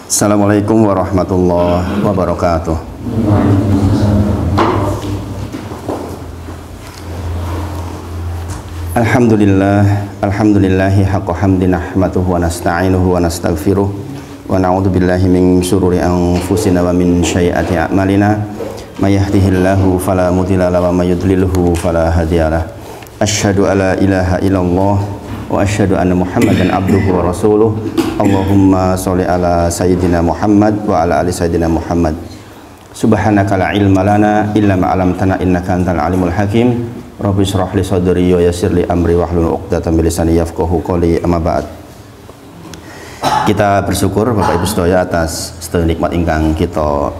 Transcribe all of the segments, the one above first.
Assalamualaikum warahmatullahi wabarakatuh. Alhamdulillahi haqqa hamdi nahmaduhu wa nasta'inuhu wa nastaghfiruh wa na'udzu billahi min syururi anfusina wa min sayyiati a'malina may yahdihillahu fala mudilla lahu wa may yudlilhu fala hadiyalah. Asyhadu alla ilaha illallah wa asyhadu anna Muhammadan abduhu wa rasuluh. Allahumma sholli ala sayyidina Muhammad wa ala ali sayyidina Muhammad. Subhanaka la ilma lana illa ma 'allamtana innaka antal alimul hakim. Rabbi shrah li sadri wa yassir li amri wahlul 'uqdatam min lisani yafqahu qawli. Amma ba'd. Kita bersyukur Bapak Ibu sedaya atas sedaya nikmat ingkang kita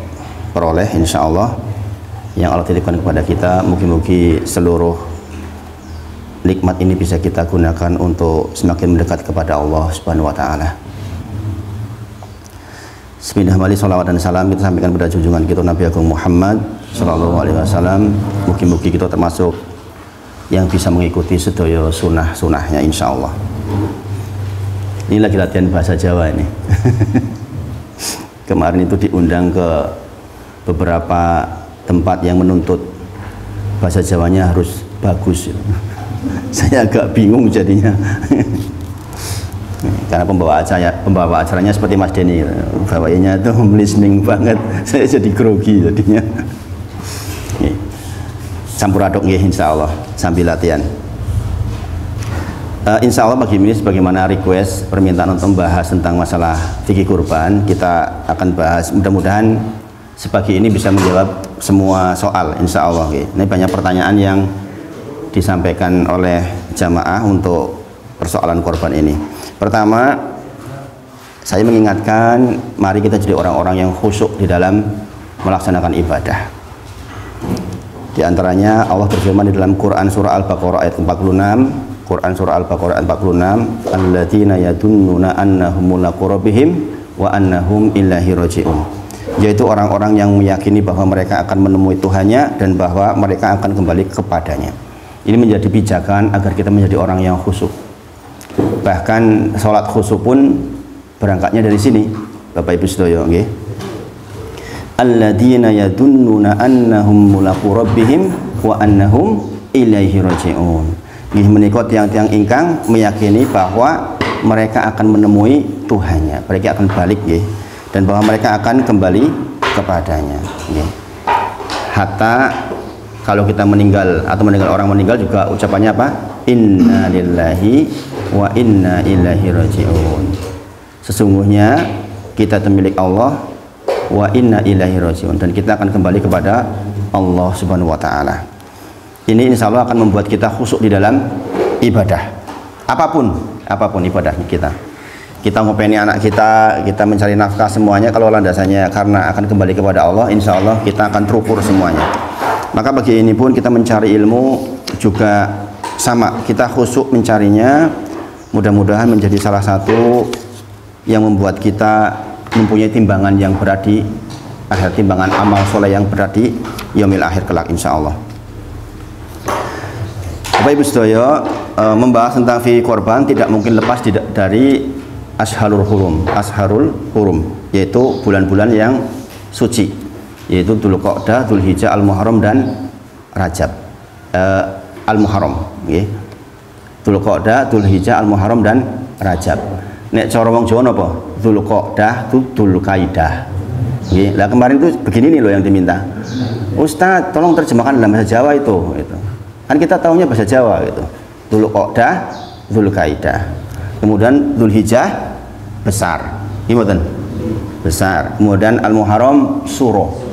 peroleh insyaallah yang Allah titipkan kepada kita. Mugi-mugi seluruh nikmat ini bisa kita gunakan untuk semakin mendekat kepada Allah Subhanahu wa taala. Bismillahirrahmanirrahim. Salawat dan salam kita sampaikan pada junjungan kita Nabi Agung Muhammad sallallahu alaihi wasallam. Mugi-mugi kita termasuk yang bisa mengikuti sedaya sunah-sunahnya insyaallah. Ini lagi latihan bahasa Jawa ini. Kemarin itu diundang ke beberapa tempat yang menuntut bahasa Jawanya harus bagus. Saya agak bingung jadinya. Karena pembawa acaranya seperti Mas Denny, bawainya tuh listening banget, saya jadi grogi jadinya. Campur aduk nggih insyaallah sambil latihan. Insyaallah pagi ini sebagaimana request permintaan untuk membahas tentang masalah fikih kurban, kita akan bahas. Mudah-mudahan sepagi ini bisa menjawab semua soal insyaallah. Ini banyak pertanyaan yang disampaikan oleh jamaah untuk persoalan korban ini. Pertama, saya mengingatkan mari kita jadi orang-orang yang khusyuk di dalam melaksanakan ibadah. Di antaranya Allah berfirman di dalam Quran surah Al-Baqarah ayat 46, Quran surah Al-Baqarah ayat 46, alladzina yadunnuna annahum mulaqu rabbihim wa annahum ilaihi raji'un. Yaitu orang-orang yang meyakini bahwa mereka akan menemui Tuhannya dan bahwa mereka akan kembali kepadanya. Ini menjadi pijakan agar kita menjadi orang yang khusyuk. Bahkan sholat khusyuk pun berangkatnya dari sini, Bapak Ibu sedaya nggih. Alladzina yadunnuna annahum mulaqu rabbihim wa annahum ilaihi raji'un. Nggih menika tiang-tiang ingkang meyakini bahwa mereka akan menemui Tuhannya, mereka akan balik nggih, dan bahwa mereka akan kembali kepadanya nggih. Hatta kalau kita meninggal atau meninggal orang meninggal juga ucapannya apa? Inna lillahi wa inna ilaihi raji'un. Sesungguhnya kita itu milik Allah wa inna ilaihi raji'un, dan kita akan kembali kepada Allah Subhanahu wa taala. Ini insya Allah akan membuat kita khusyuk di dalam ibadah. Apapun ibadah kita. Kita ngopeni anak kita mencari nafkah semuanya kalau landasannya karena akan kembali kepada Allah, insya Allah kita akan terukur semuanya. Maka bagi ini pun kita mencari ilmu juga sama, kita khusyuk mencarinya, mudah-mudahan menjadi salah satu yang membuat kita mempunyai timbangan yang berat di akhir, timbangan amal soleh yang berat di yaumil akhir kelak insya Allah. Bapak Ibu sedaya, membahas tentang fikih korban tidak mungkin lepas dari Ashharul Hurum, yaitu bulan-bulan yang suci, yaitu Dzulqa'dah, Dzulhijjah, Al-Muharram dan Rajab. Al-Muharram nggih. Dzulqa'dah, Dzulhijjah, Al-Muharram dan Rajab. Nek cara wong Jawa napa? Dzulqa'dah itu Dzulqaidah. Nggih. Lah kemarin itu begini nih loh yang diminta. Ustaz, tolong terjemahkan dalam bahasa Jawa itu. Kan kita tahunya bahasa Jawa gitu. Dzulqa'dah, Dzulqaidah. Kemudian Dzulhijjah besar. Gimana? Besar. Kemudian Al-Muharram Suro.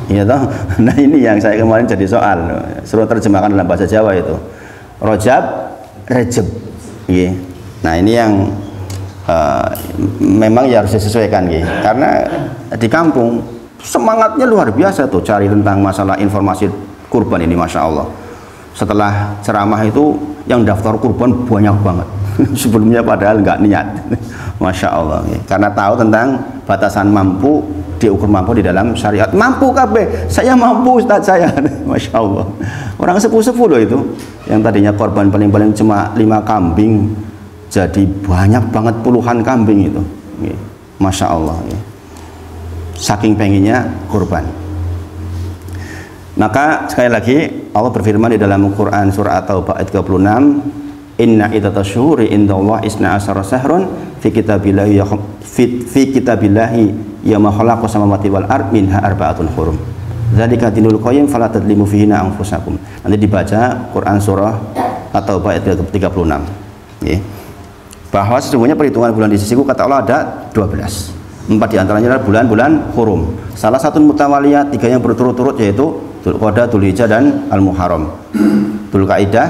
Iya toh? Nah ini yang saya kemarin jadi soal. Suruh terjemahkan dalam bahasa Jawa itu. Rajab, Rejab. Iya. Nah ini yang memang ya harus disesuaikan gitu. Karena di kampung semangatnya luar biasa tuh cari tentang masalah informasi kurban ini, masya Allah. Setelah ceramah itu yang daftar kurban banyak banget. Sebelumnya padahal nggak niat. Masya Allah gitu. Karena tahu tentang batasan mampu, diukur mampu di dalam syariat. Mampu kabeh, saya mampu Ustaz saya. Masya Allah. Orang sepuh-sepuh loh itu, yang tadinya korban paling-paling cuma 5 kambing jadi banyak banget puluhan kambing itu. Masya Allah. saking pengennya kurban. Maka sekali lagi Allah berfirman di dalam Quran surah At-Taubah ayat 36, inna idatasyhuri indallah isna asyara sahrun fi kitabillahi yawma khalaqas samawati wal ard minha arba'atun hurum dzalika dinul qayyim fala tadlimu fihinna anfusakum. Nanti dibaca Quran surah At-Taubah ayat 36 ya. Bahwa sesungguhnya perhitungan bulan di sisiku kata Allah ada 12. 4 diantaranya adalah bulan-bulan hurum. Salah satu mutawaliyah, 3 yang berturut-turut yaitu Dzulqa'dah, Dzulhijjah dan Al-Muharram. Dzulqa'dah,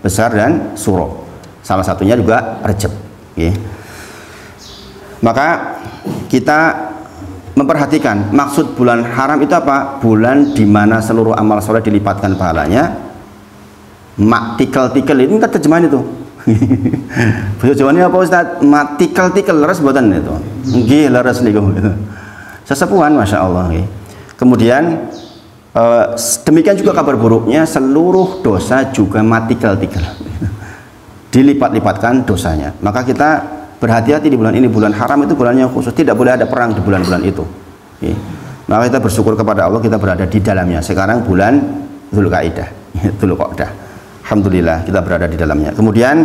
Besar dan Syuro. Salah satunya juga Rajab. Ya. Maka kita memperhatikan maksud bulan haram itu apa? Bulan di mana seluruh amal soleh dilipatkan pahalanya. Tikel-tikel ini kan terjemahan itu. Bahasa Jawanya apa Ustaz? Tikel-tikel leres buatan itu. Nggih leres niku. Sesepuhan Masya Allah. Kemudian demikian juga kabar buruknya, seluruh dosa juga tikel-tikel. Dilipat-lipatkan dosanya. Maka kita berhati-hati di bulan ini. Bulan haram itu bulan yang khusus, tidak boleh ada perang di bulan-bulan itu. Maka kita bersyukur kepada Allah kita berada di dalamnya. Sekarang bulan Dzulqa'dah. Alhamdulillah kita berada di dalamnya. Kemudian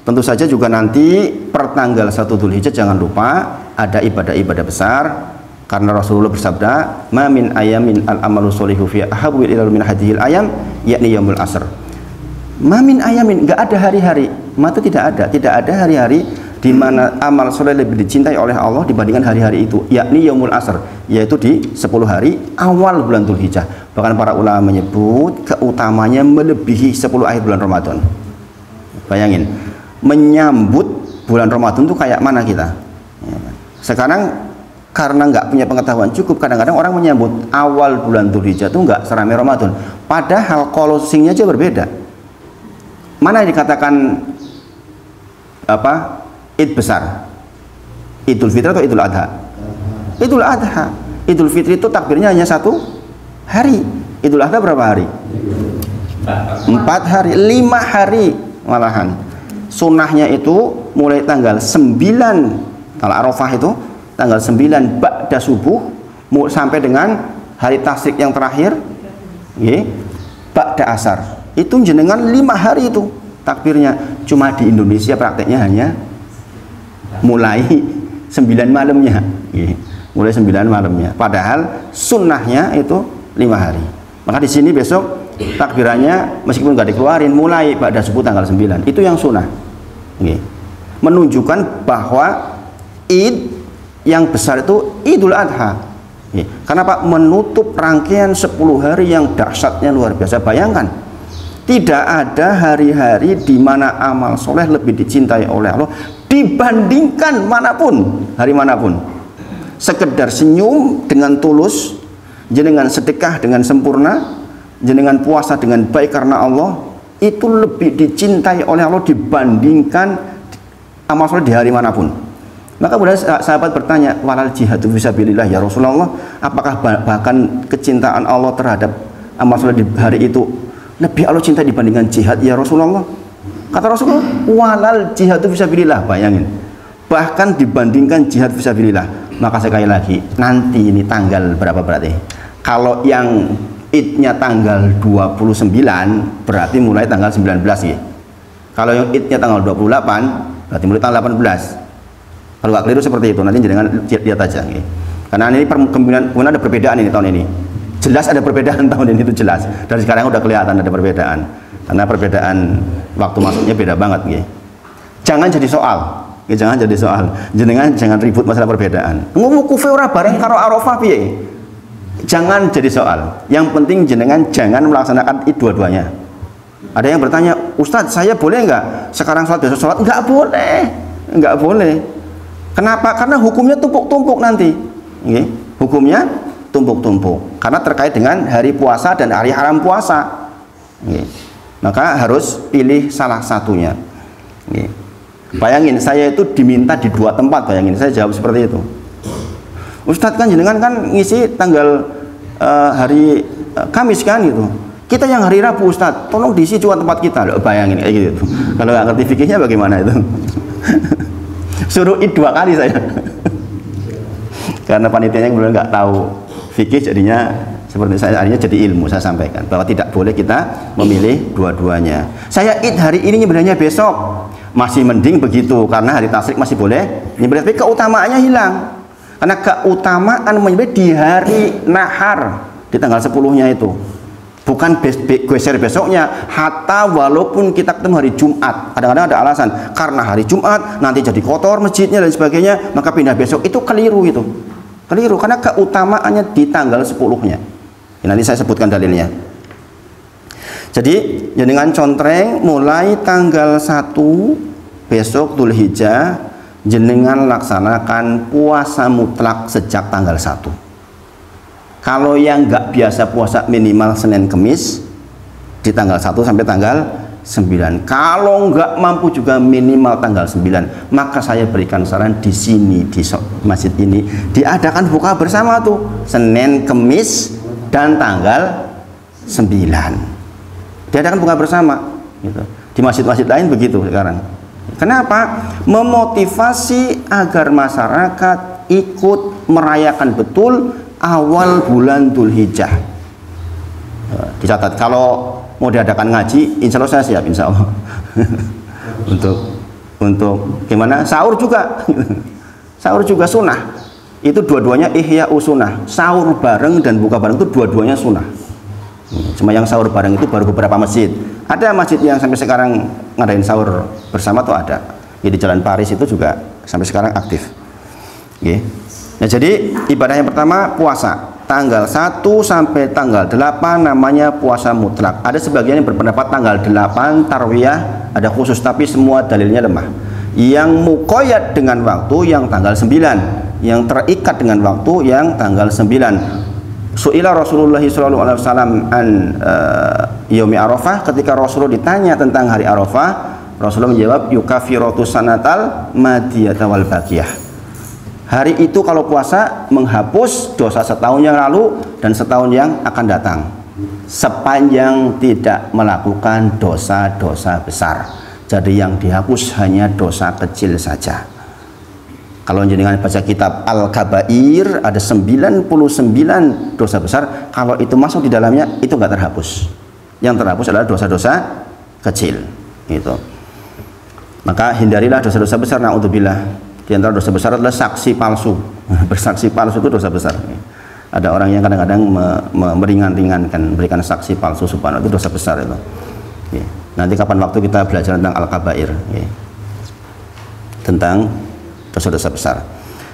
tentu saja juga nanti per tanggal 1 Dzulhijjah jangan lupa ada ibadah-ibadah besar, karena Rasulullah bersabda, "Ma min ayamin al-amalu sholihu fi ahabbu ila min hadhil ayam yakni yaumul asr." Ma min ayamin, enggak ada hari-hari. Maka tidak ada hari-hari di mana amal soleh lebih dicintai oleh Allah dibandingkan hari-hari itu, yakni yaumul asr, yaitu di 10 hari awal bulan Dzulhijjah. Bahkan para ulama menyebut keutamanya melebihi 10 akhir bulan Ramadan. Bayangin, menyambut bulan Ramadan itu kayak mana kita? Sekarang karena nggak punya pengetahuan cukup, kadang-kadang orang menyambut awal bulan Dzulhijjah itu nggak seramai Ramadan. Padahal closingnya aja berbeda. Mana yang dikatakan apa? Id besar? Idul Fitri atau Idul Adha? Idul Adha. Idul Fitri itu takbirnya hanya 1 hari. Idul Adha berapa hari? 4 hari, 5 hari malahan. Sunnahnya itu mulai tanggal 9, kalau Arafah itu tanggal 9 ba'da subuh sampai dengan hari tasyrik yang terakhir ba'da asar. Itu jenengan 5 hari itu takbirnya. Cuma di Indonesia prakteknya hanya mulai 9 malamnya. Mulai 9 malamnya. Padahal sunnahnya itu 5 hari. Maka di sini besok takbirannya meskipun nggak dikeluarin mulai pada subuh tanggal 9. Itu yang sunnah. Menunjukkan bahwa Id yang besar itu Idul Adha. Karena Pak menutup rangkaian 10 hari yang dahsyatnya luar biasa. Bayangkan, tidak ada hari-hari di mana amal soleh lebih dicintai oleh Allah dibandingkan manapun, hari manapun. Sekedar senyum dengan tulus, jenengan sedekah dengan sempurna, jenengan puasa dengan baik karena Allah, itu lebih dicintai oleh Allah dibandingkan amal soleh di hari manapun. Maka kemudian sahabat bertanya, walal jihadu fisabilillah ya Rasulullah, apakah bahkan kecintaan Allah terhadap amal soleh di hari itu lebih Allah cinta dibandingkan jihad ya Rasulullah? Kata Rasulullah, walal jihadu fisabilillah. Bayangin, bahkan dibandingkan jihad fisabilillah. Maka sekali lagi, nanti ini tanggal berapa berarti? Kalau yang idnya tanggal 29 berarti mulai tanggal 19 ya. Kalau yang idnya tanggal 28 berarti mulai tanggal 18. Kalau nggak keliru seperti itu, nanti jangan lihat aja. Karena ini kemudian ada perbedaan ini tahun ini. Jelas ada perbedaan tahun ini, itu jelas. Dari sekarang udah kelihatan ada perbedaan. Karena perbedaan waktu masuknya beda banget. Jangan jadi soal. Jangan jadi soal. Jangan ribut masalah perbedaan. Ngomong kufe ora bareng karo Arafah piye? Jangan jadi soal. Yang penting jenengan jangan melaksanakan itu dua-duanya. Ada yang bertanya, Ustadz saya boleh nggak sekarang sholat besok sholat? Nggak boleh. Nggak boleh. Kenapa? Karena hukumnya tumpuk-tumpuk nanti. Hukumnya tumpuk-tumpuk. Karena terkait dengan hari puasa dan hari haram puasa. Maka harus pilih salah satunya. Bayangin, saya itu diminta di 2 tempat. Bayangin, saya jawab seperti itu. Ustadz kan jenengan kan ngisi tanggal hari Kamis kan gitu. Kita yang hari Rabu Ustadz, tolong diisi cuma tempat kita. Loh, bayangin kayak gitu. Kalau nggak ngerti fikihnya bagaimana itu? Suruh id 2 kali saya. Karena panitianya kemudian nggak tahu fikih, jadinya seperti saya akhirnya jadi ilmu saya sampaikan bahwa tidak boleh kita memilih dua-duanya. Saya id hari ini nyembelihnya besok, masih mending begitu karena hari tasyrik masih boleh nyembelih, tapi keutamaannya hilang. Karena keutamaan menyembelih di hari nahar, di tanggal 10-nya itu. Bukan geser besoknya, hatta walaupun kita ketemu hari Jumat. Kadang-kadang ada alasan, karena hari Jumat nanti jadi kotor masjidnya dan sebagainya, maka pindah besok. Itu keliru itu. Keliru, karena keutamaannya di tanggal 10-nya. Nanti saya sebutkan dalilnya. Jadi, dengan contreng mulai tanggal 1 besok Dzulhijjah, jenengan laksanakan puasa mutlak sejak tanggal 1. Kalau yang nggak biasa puasa minimal Senin Kemis di tanggal 1 sampai tanggal 9. Kalau nggak mampu juga minimal tanggal 9, maka saya berikan saran di sini, di masjid ini diadakan buka bersama tuh Senin, Kemis dan tanggal 9. Diadakan buka bersama gitu. Di masjid-masjid lain begitu sekarang. Kenapa? Memotivasi agar masyarakat ikut merayakan betul awal bulan Dzulhijjah. Dicatat, kalau mau diadakan ngaji, insya Allah saya siap, insya Allah. untuk gimana? Sahur juga, sahur juga sunnah. Itu dua-duanya ihya sunnah. Sahur bareng dan buka bareng itu dua-duanya sunnah. Cuma yang sahur bareng itu baru beberapa masjid. Ada masjid yang sampai sekarang ngadain sahur bersama tuh ada. Di Jalan Paris itu juga sampai sekarang aktif. Okay. Nah, jadi ibadah yang pertama puasa tanggal 1 sampai tanggal 8 namanya puasa mutlak. Ada sebagian yang berpendapat tanggal 8 tarwiyah ada khusus, tapi semua dalilnya lemah. Yang muqayyad dengan waktu yang tanggal 9, yang terikat dengan waktu yang tanggal 9. Su'ila Rasulullah SAW an yaumi Arafah, ketika Rasulullah ditanya tentang hari Arafah, Rasulullah menjawab yukafiratu sanatal madiyata wal baqiyah. Hari itu kalau puasa menghapus dosa setahun yang lalu dan setahun yang akan datang, sepanjang tidak melakukan dosa-dosa besar. Jadi yang dihapus hanya dosa kecil saja. Kalau jenengan baca kitab Al-Kabair ada 99 dosa besar, kalau itu masuk di dalamnya itu nggak terhapus. Yang terhapus adalah dosa-dosa kecil gitu. Maka hindarilah dosa-dosa besar, na'udzubillah. Di antara dosa besar adalah saksi palsu. Bersaksi palsu itu dosa besar. Ada orang yang kadang-kadang meringan-ringankan, berikan saksi palsu, subhanallah, itu dosa besar itu. Nanti kapan waktu kita belajar tentang Al-Kabair, tentang dosa-dosa besar.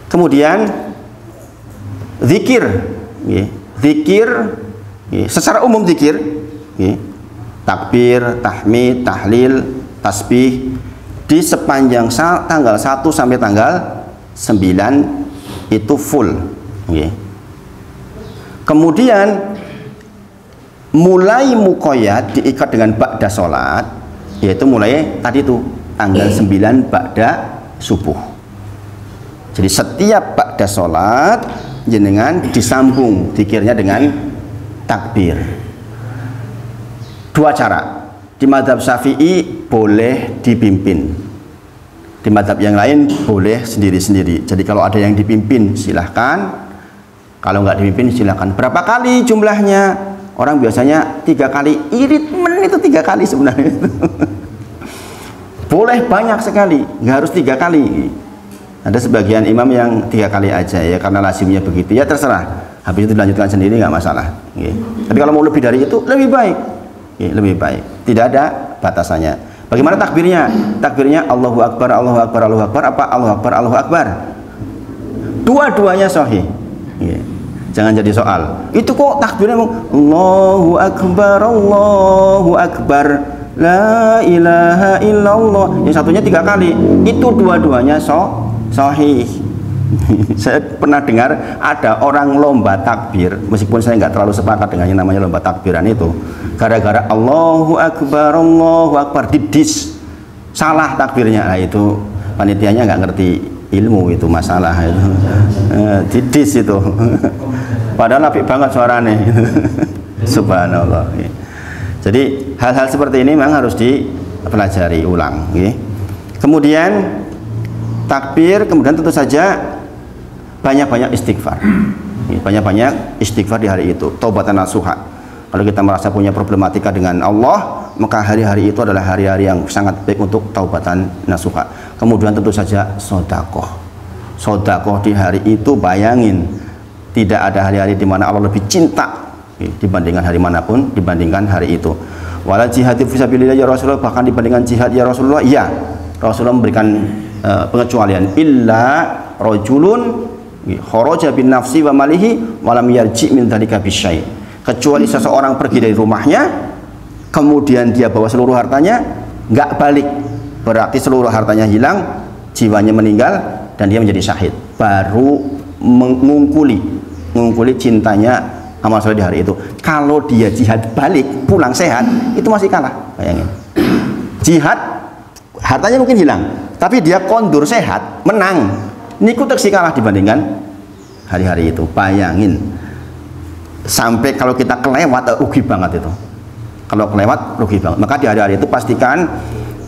Kemudian zikir, zikir secara umum zikir, takbir, tahmid, tahlil, tasbih di sepanjang tanggal 1 sampai tanggal 9 itu full. Kemudian mulai muqayyad diikat dengan ba'da sholat, yaitu mulai tadi itu tanggal 9 ba'da subuh. Jadi setiap ba'da sholat jenengan disambung zikirnya dengan takbir. Dua cara. Di mazhab Syafi'i boleh dipimpin, di mazhab yang lain boleh sendiri-sendiri. Jadi kalau ada yang dipimpin silahkan, kalau nggak dipimpin silahkan. Berapa kali jumlahnya? Orang biasanya 3 kali, iritmen itu 3 kali sebenarnya. Boleh banyak sekali, nggak harus 3 kali. Ada sebagian imam yang 3 kali aja ya, karena lazimnya begitu, ya terserah. Habis itu dilanjutkan sendiri nggak masalah. Tapi kalau mau lebih dari itu lebih baik. Lebih baik, tidak ada batasannya. Bagaimana takbirnya? Takbirnya Allahu Akbar, Allahu Akbar, Allahu Akbar, apa Allahu Akbar, Allahu Akbar. Dua-duanya sahih. Jangan jadi soal. Itu kok takbirnya Allahu Akbar, Allahu Akbar, la ilaha illallah. Yang satunya 3 kali. Itu dua-duanya sahih. Saya pernah dengar ada orang lomba takbir, meskipun saya nggak terlalu sepakat dengan yang namanya lomba takbiran itu, gara-gara Allahu Akbar didis, salah takbirnya. Nah, itu panitianya nggak ngerti ilmu, itu masalah itu. Didis itu padahal apik banget suaranya. Subhanallah. Jadi hal-hal seperti ini memang harus dipelajari ulang. Kemudian takbir, kemudian tentu saja banyak-banyak istighfar. Banyak-banyak istighfar di hari itu, taubatan nasuha. Kalau kita merasa punya problematika dengan Allah, maka hari-hari itu adalah hari-hari yang sangat baik untuk taubatan nasuha. Kemudian tentu saja sedekah. Sedekah di hari itu, bayangin, tidak ada hari-hari di mana Allah lebih cinta dibandingkan hari manapun, dibandingkan hari itu. Wala jihad fisabilillah ya Rasulullah, bahkan dibandingkan jihad ya Rasulullah, iya, Rasulullah memberikan pengecualian, illa rajulun kharaja bin nafsi wa malihi wa lam yarji min dzalika bisyai. Kecuali seseorang pergi dari rumahnya, kemudian dia bawa seluruh hartanya, nggak balik, berarti seluruh hartanya hilang, jiwanya meninggal, dan dia menjadi syahid. Baru mengungkuli cintanya amal soleh di hari itu. Kalau dia jihad balik, pulang sehat, itu masih kalah. Bayangin, jihad hartanya mungkin hilang, tapi dia kondur sehat, menang, niku teksi kalah dibandingkan hari-hari itu. Bayangin, sampai kalau kita kelewat, rugi banget itu. Kalau kelewat, rugi banget. Maka di hari-hari itu pastikan,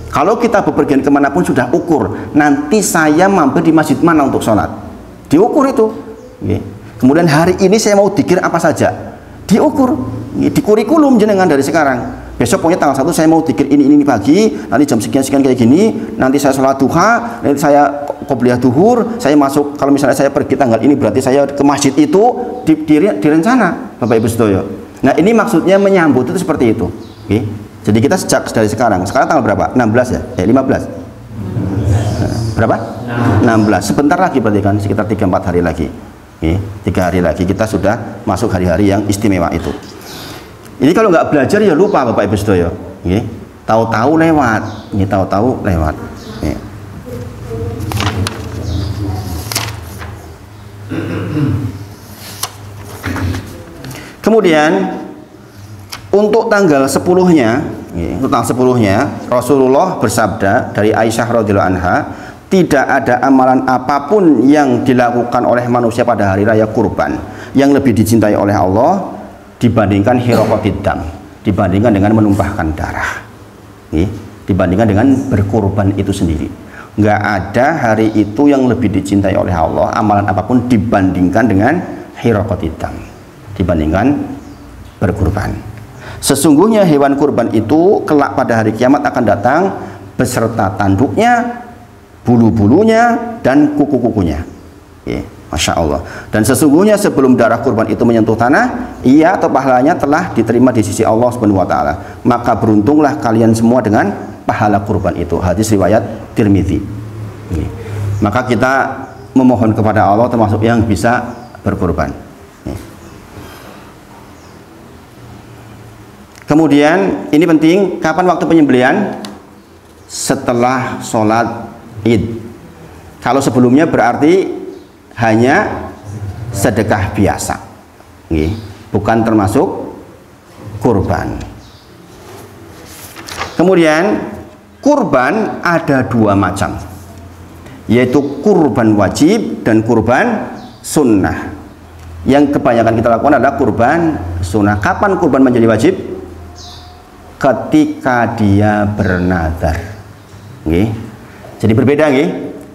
kalau kita bepergian kemanapun sudah ukur, nanti saya mampir di masjid mana untuk sholat, diukur itu. Kemudian hari ini saya mau dikir apa saja, diukur, di kurikulum jenengan dari sekarang. Besok pokoknya tanggal 1 saya mau dikir ini pagi, nanti jam sekian kayak gini, nanti saya sholat duha, nanti saya qobliyah duhur, saya masuk, kalau misalnya saya pergi tanggal ini berarti saya ke masjid itu, direncana, Bapak Ibu Sedoyo. Nah, ini maksudnya menyambut itu seperti itu. Jadi kita sejak dari sekarang tanggal berapa? 16 ya? 15? Berapa? 16, sebentar lagi berarti kan, sekitar 3-4 hari lagi. 3 hari lagi kita sudah masuk hari-hari yang istimewa itu. Ini kalau nggak belajar ya lupa Bapak Ibu Sedoyo. Tahu-tahu lewat. Ini tahu-tahu lewat. Kemudian untuk tanggal 10-nya, Rasulullah bersabda dari Aisyah radhiyallahu anha, tidak ada amalan apapun yang dilakukan oleh manusia pada hari raya kurban yang lebih dicintai oleh Allah dibandingkan hiraqatid dam, dibandingkan dengan menumpahkan darah, dibandingkan dengan berkurban itu sendiri. Nggak ada hari itu yang lebih dicintai oleh Allah, amalan apapun dibandingkan dengan hiraqatid dam, dibandingkan berkurban. Sesungguhnya hewan kurban itu kelak pada hari kiamat akan datang beserta tanduknya, bulu-bulunya, dan kuku-kukunya. Masya Allah. Dan sesungguhnya sebelum darah kurban itu menyentuh tanah, ia atau pahalanya telah diterima di sisi Allah Subhanahu wa taala. Maka beruntunglah kalian semua dengan pahala kurban itu. Hadis riwayat Tirmidzi. Maka kita memohon kepada Allah termasuk yang bisa berkurban. Kemudian ini penting, kapan waktu penyembelihan? Setelah sholat Id. Kalau sebelumnya berarti hanya sedekah biasa, bukan termasuk kurban. Kemudian kurban ada 2 macam, yaitu kurban wajib dan kurban sunnah. Yang kebanyakan kita lakukan adalah kurban sunnah. Kapan kurban menjadi wajib? Ketika dia bernadar. Jadi berbeda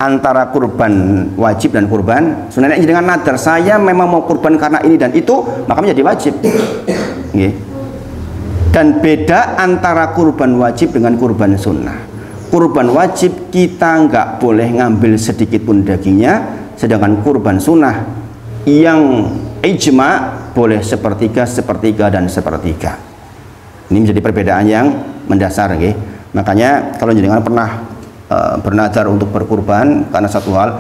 antara kurban wajib dan kurban sunnah. Dengan nadar, saya memang mau kurban karena ini dan itu, maka menjadi wajib. Dan beda antara kurban wajib dengan kurban sunnah. Kurban wajib kita nggak boleh ngambil sedikit pun dagingnya, sedangkan kurban sunnah yang ijma boleh sepertiga, dan sepertiga. Ini menjadi perbedaan yang mendasar. Makanya kalau jenengan pernah bernadar untuk berkurban karena satu hal,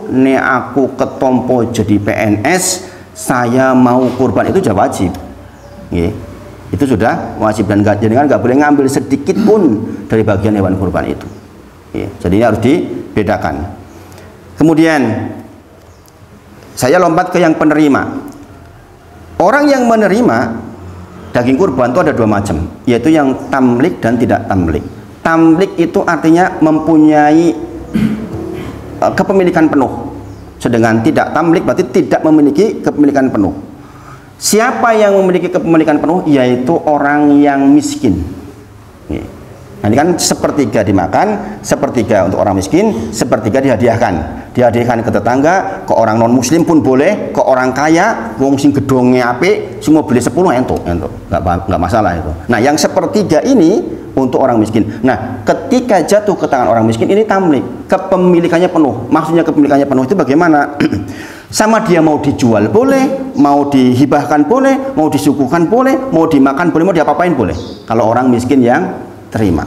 ne aku ketompo jadi PNS, saya mau kurban, itu sudah wajib. Itu sudah wajib, dan jenengan nggak boleh ngambil sedikit pun dari bagian hewan kurban itu. Jadi ini harus dibedakan. Kemudian saya lompat ke yang penerima. Orang yang menerima daging kurban itu ada 2 macam, yaitu yang tamlik dan tidak tamlik. Tamlik itu artinya mempunyai kepemilikan penuh, sedangkan tidak tamlik berarti tidak memiliki kepemilikan penuh. Siapa yang memiliki kepemilikan penuh? Yaitu orang yang miskin. Nah, ini kan sepertiga dimakan, sepertiga untuk orang miskin, sepertiga dihadiahkan. dihadiahkan ke tetangga, ke orang non muslim pun boleh, ke orang kaya, wong sing gedongnya apik, semua beli 10 entuk, nggak masalah itu. Nah, yang sepertiga ini untuk orang miskin. Nah, ketika jatuh ke tangan orang miskin ini tamlik, kepemilikannya penuh. Maksudnya kepemilikannya penuh itu bagaimana? Sama dia mau dijual boleh, mau dihibahkan boleh, mau disuguhkan boleh, mau dimakan boleh, mau diapa-apain boleh. Kalau orang miskin yang terima.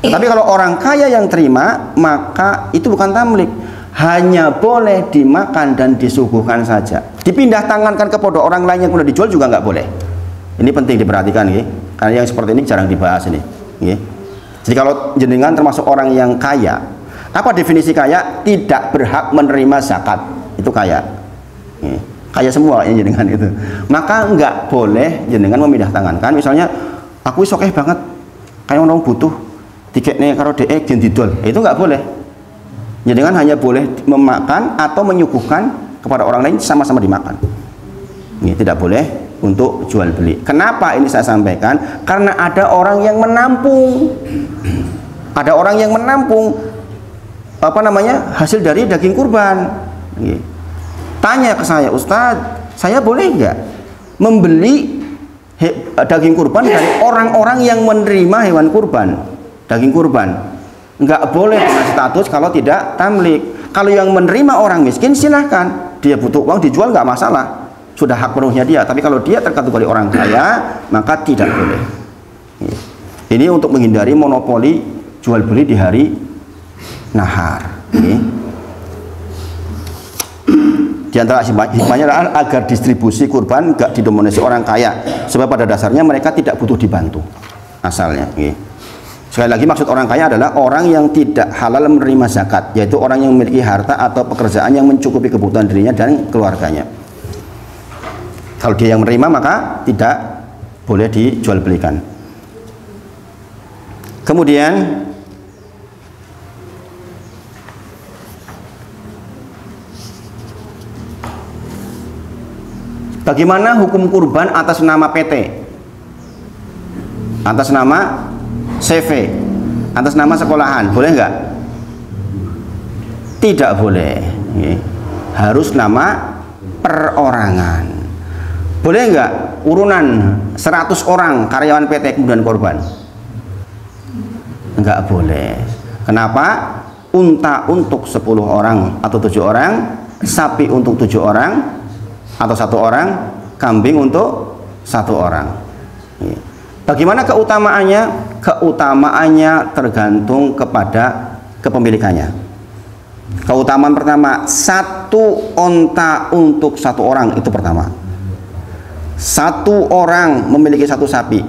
Tapi kalau orang kaya yang terima, maka itu bukan tamlik. Hanya boleh dimakan dan disuguhkan saja. Dipindah tangankan kepada orang lain yang sudah dijual juga nggak boleh. Ini penting diperhatikan, ya. Karena yang seperti ini jarang dibahas ini. Ya. Jadi kalau jenengan termasuk orang yang kaya, apa definisi kaya? Tidak berhak menerima zakat. Itu kaya. Ya. Kaya semua yang jenengan itu. Maka nggak boleh jenengan memindah tangankan. Misalnya, aku sokeh banget, kayak orang butuh. Tiketnya karo DE gen didol, itu nggak boleh. Jenengan hanya boleh memakan atau menyuguhkan kepada orang lain sama-sama dimakan. Ini tidak boleh untuk jual beli. Kenapa ini saya sampaikan? Karena ada orang yang menampung. Ada orang yang menampung hasil dari daging kurban. Tanya ke saya, Ustadz, saya boleh nggak membeli daging kurban dari orang-orang yang menerima hewan kurban? Daging kurban nggak boleh dengan status kalau tidak tamlik. Kalau yang menerima orang miskin silahkan, dia butuh uang dijual nggak masalah, sudah hak penuhnya dia. Tapi kalau dia terkategori orang kaya, maka tidak boleh. Ini untuk menghindari monopoli jual beli di hari nahar. Di antara hikmahnya adalah agar distribusi kurban nggak didominasi orang kaya, sebab pada dasarnya mereka tidak butuh dibantu asalnya. Sekali lagi, maksud orang kaya adalah orang yang tidak halal menerima zakat, yaitu orang yang memiliki harta atau pekerjaan yang mencukupi kebutuhan dirinya dan keluarganya. Kalau dia yang menerima, maka tidak boleh dijual belikan. Kemudian bagaimana hukum kurban atas nama PT, atas nama CV, atas nama sekolahan, boleh nggak? Tidak boleh. Harus nama perorangan. Boleh nggak urunan 100 orang karyawan PT kemudian korban? Nggak boleh. Kenapa? Unta untuk 10 orang atau 7 orang, sapi untuk 7 orang atau 1 orang, kambing untuk 1 orang. Bagaimana keutamaannya? Keutamaannya tergantung kepada kepemilikannya. Keutamaan pertama, 1 onta untuk 1 orang, itu pertama. 1 orang memiliki 1 sapi,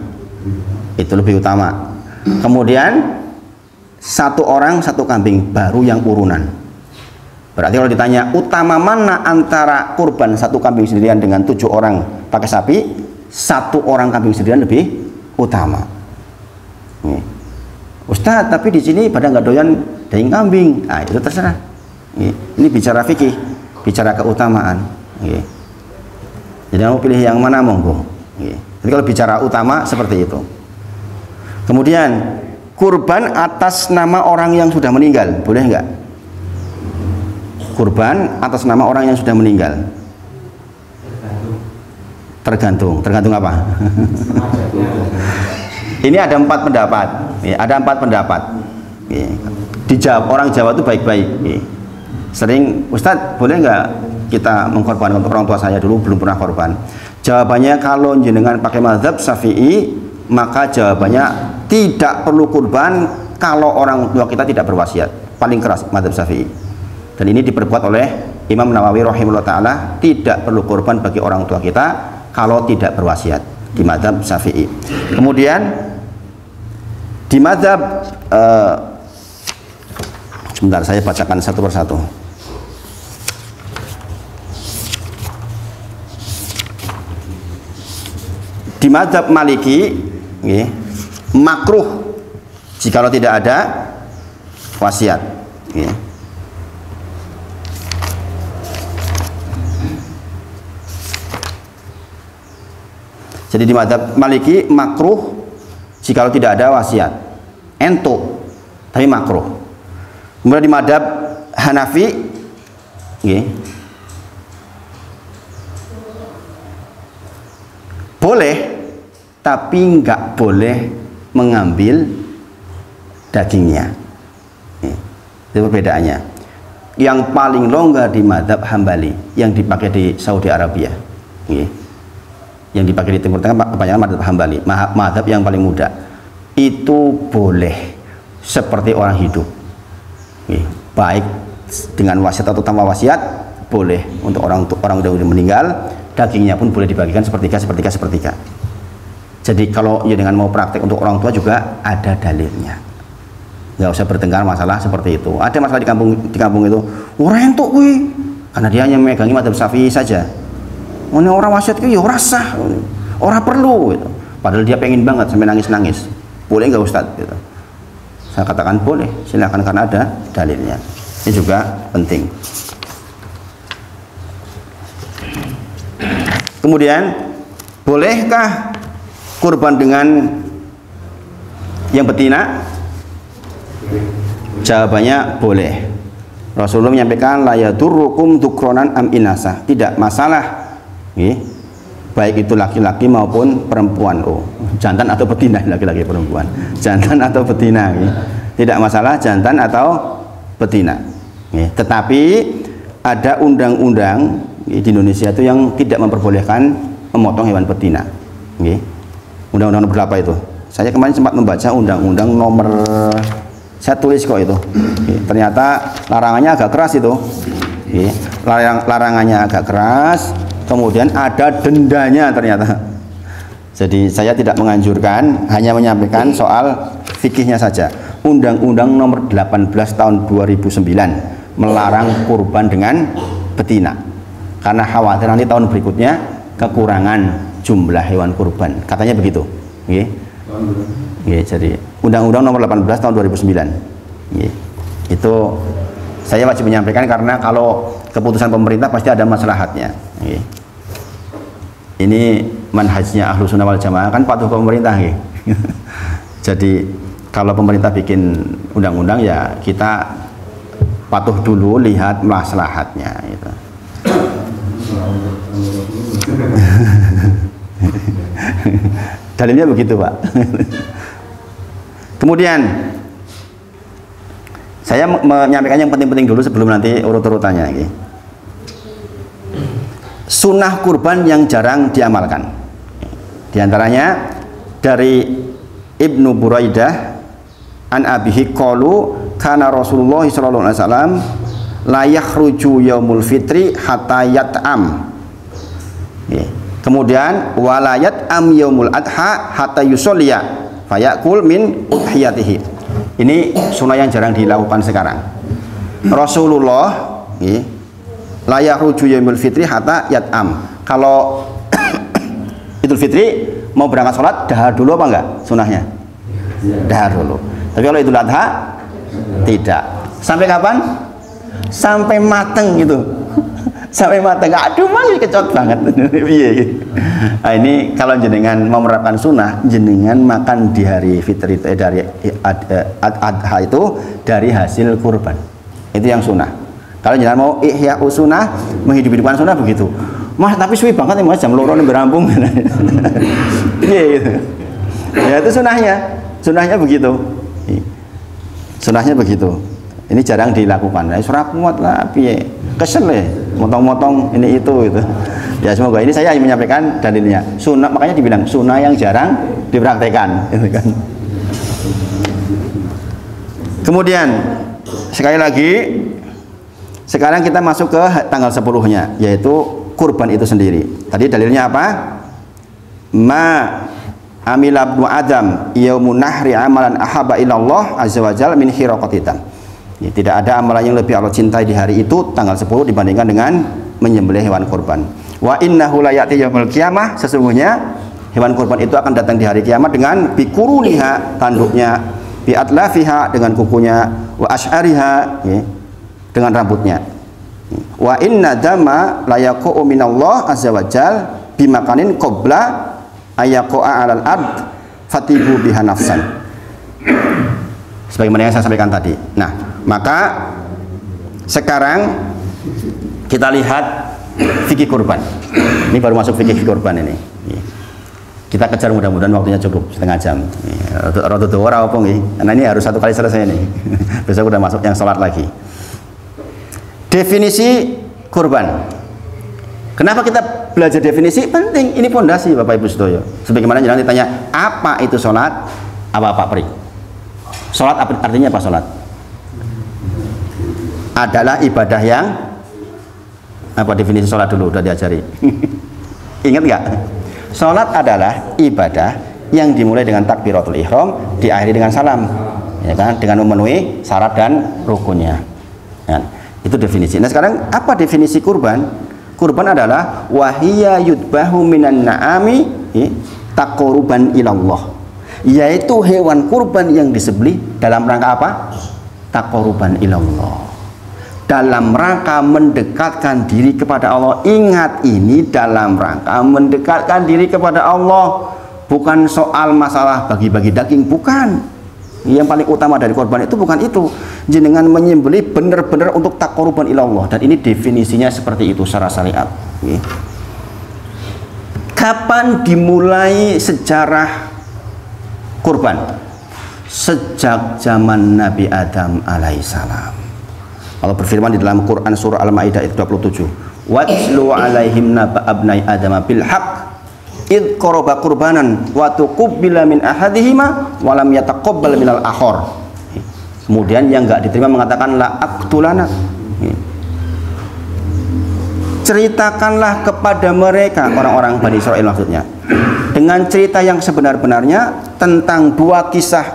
itu lebih utama. Kemudian 1 orang 1 kambing, baru yang urunan. Berarti kalau ditanya utama mana antara kurban 1 kambing sendirian dengan 7 orang pakai sapi, 1 orang kambing sendirian lebih utama. Ustadz, tapi di sini pada nggak doyan daging kambing. Nah, itu terserah. Ini bicara fikih, bicara keutamaan. Jadi mau pilih yang mana monggo. Jadi kalau bicara utama seperti itu. Kemudian kurban atas nama orang yang sudah meninggal, boleh nggak? Kurban atas nama orang yang sudah meninggal. Tergantung apa? Ini ada 4 pendapat. Ada 4 pendapat. Dijawab orang Jawa itu baik-baik. Sering, Ustadz, boleh nggak kita mengkorbankan untuk orang tua saya dulu belum pernah korban? Jawabannya, kalau jenengan pakai mazhab Syafi'i, maka jawabannya tidak perlu kurban kalau orang tua kita tidak berwasiat. Paling keras mazhab Syafi'i. Dan ini diperkuat oleh Imam Nawawi rahimahullah ta'ala, tidak perlu kurban bagi orang tua kita kalau tidak berwasiat di mazhab Syafi'i. Kemudian di mazhab sebentar saya bacakan satu persatu. Di mazhab Maliki, makruh jikalau tidak ada wasiat. Jadi di mazhab Maliki makruh jikalau tidak ada wasiat, entuk, tapi makruh. Kemudian di mazhab Hanafi nggih. Boleh, tapi nggak boleh mengambil dagingnya. Itu perbedaannya. Yang paling longgar di mazhab Hambali yang dipakai di Saudi Arabia, yang dipakai di Timur Tengah kebanyakan mazhab Hambali, mazhab yang paling muda, itu boleh seperti orang hidup, baik dengan wasiat atau tanpa wasiat boleh. Untuk orang udah meninggal, dagingnya pun boleh dibagikan sepertiga. Jadi kalau ya dengan mau praktek untuk orang tua juga ada dalilnya, nggak usah bertengkar masalah seperti itu. Ada masalah di kampung itu orang entuk kuwi, karena dia hanya megangi madzhab Syafi'i saja. Ini orang wasiat kuwi ya ora sah, ora perlu gitu. Padahal dia pengen banget sampai nangis-nangis. Boleh nggak Ustadz gitu. Saya katakan boleh, silakan karena ada dalilnya. Ini juga penting. Kemudian, bolehkah kurban dengan yang betina? Jawabannya boleh. Rasulullah menyampaikan la yadurrukum dzukronan am inasa. Tidak masalah, baik itu laki-laki maupun perempuan. Jantan atau betina, laki-laki perempuan. Jantan atau betina, tidak masalah jantan atau betina. Tetapi ada undang-undang di Indonesia itu yang tidak memperbolehkan memotong hewan betina. Undang-undang nomor berapa itu? Saya kemarin sempat membaca undang-undang nomor, saya tulis kok itu. Ternyata larangannya agak keras itu. Larangannya agak keras, kemudian ada dendanya ternyata. Jadi saya tidak menganjurkan, hanya menyampaikan soal fikihnya saja. Undang-undang nomor 18 tahun 2009 melarang kurban dengan betina. Karena khawatir nanti tahun berikutnya kekurangan jumlah hewan kurban, katanya begitu. Jadi Undang-Undang nomor 18 tahun 2009. Itu saya wajib menyampaikan karena kalau keputusan pemerintah pasti ada maslahatnya. Ini manhajnya Ahlus Sunnah wal Jamaah kan patuh pemerintah. Jadi kalau pemerintah bikin undang-undang ya kita patuh dulu, lihat maslahatnya gitu. Dalilnya begitu, Pak. Kemudian saya menyampaikan yang penting-penting dulu sebelum nanti urut-urutannya. Sunnah kurban yang jarang diamalkan. Di antaranya dari Ibnu Buraidah an abihi qalu kana Rasulullah sallallahu alaihi wasallam la yakhruju yaumul fitri hatta yat'am. Kemudian walayat am yaumul adha hatta yusolliya fayakul min udhiyatihi. Ini sunnah yang jarang dilakukan sekarang. Rasulullah la yakhruju yaumul fitri hatta yat'am. Kalau Idul Fitri mau berangkat sholat dahar dulu apa enggak sunnahnya? Dahar dulu. Tapi kalau Idul Adha tidak. Sampai kapan? Sampai mateng gitu. Sampai mateng. Aduh, masih kecot banget. Nah, ini kalau jenengan mau menerapkan sunnah, jenengan makan di hari fitri dari adha itu dari hasil kurban. Itu yang sunnah. Kalau jenengan mau ihya sunnah, menghidupkan sunnah begitu. Mas, tapi suwi banget nih Mas, jam loro nih berampung. Gitu. Ya itu sunnahnya. Sunnahnya begitu. Sunnahnya begitu. Ini jarang dilakukan. Surah kuat lah, piye. Kesel ya, motong-motong ini itu gitu. Ya semoga ini saya menyampaikan dalilnya. Sunnah, makanya dibilang sunnah yang jarang dipraktekan, gitu kan. Kemudian sekali lagi, sekarang kita masuk ke tanggal 10-nya, yaitu kurban itu sendiri. Tadi dalilnya apa? Ma amila ibnu Adam yaumun nahri amalan ahaba ilallah azza wajalla min hiraqatitam. Ya, tidak ada amalan yang lebih Allah cintai di hari itu tanggal 10 dibandingkan dengan menyembelih hewan kurban. Wa innahu la ya'ti yaumul qiyamah, sesungguhnya hewan kurban itu akan datang di hari kiamat dengan bikuruniha, tanduknya, bi'atlafiha, dengan kukunya, wa asy'ariha, ya, dengan rambutnya. Wa inna dama la yaqa'u minallah azza wajal bimakanin qabla ayaqa'a 'alal ard fatibu biha nafsan. Sebagaimana yang saya sampaikan tadi. Nah, maka sekarang Kita lihat fikih kurban. Ini baru masuk fikih kurban ini. Kita kejar mudah-mudahan waktunya cukup setengah jam. Rada dawa ora apa nggih. Karena ini harus satu kali selesai nih. Besok udah masuk yang salat lagi. Definisi kurban. Kenapa kita belajar definisi? Penting. Ini pondasi Bapak Ibu sedaya. Sebagaimana jangan ditanya apa itu salat? Apa Pri? Salat artinya apa salat? Adalah ibadah yang apa definisi sholat dulu udah diajari. Ingat nggak? Sholat adalah ibadah yang dimulai dengan takbiratul ihram, diakhiri dengan salam, ya kan? Dengan memenuhi syarat dan rukunnya. Ya, itu definisi. Nah sekarang apa definisi kurban? Kurban adalah wahiyya yudbahu minan na'ami taqarruban ilallah, yaitu hewan kurban yang disembelih dalam rangka apa? Taqarruban ilallah, dalam rangka mendekatkan diri kepada Allah. Ingat, ini dalam rangka mendekatkan diri kepada Allah, bukan soal masalah bagi-bagi daging, bukan. Yang paling utama dari korban itu bukan itu. Jenengan menyembelih benar-benar untuk taqarruban ilallah, dan ini definisinya seperti itu secara syariat. Kapan dimulai sejarah kurban? Sejak zaman Nabi Adam alaihissalam. Allah berfirman di dalam Quran surah Al-Maidah ayat 27, "Watlu 'alaihim naba abnai Adam bil haqq id qaraba qurbanan wa tuqbila min ahadihima wa lam yataqabbal minal akhar." Kemudian yang enggak diterima mengatakan la aqtulana. Ceritakanlah kepada mereka, orang-orang Bani Israil maksudnya, dengan cerita yang sebenar-benarnya tentang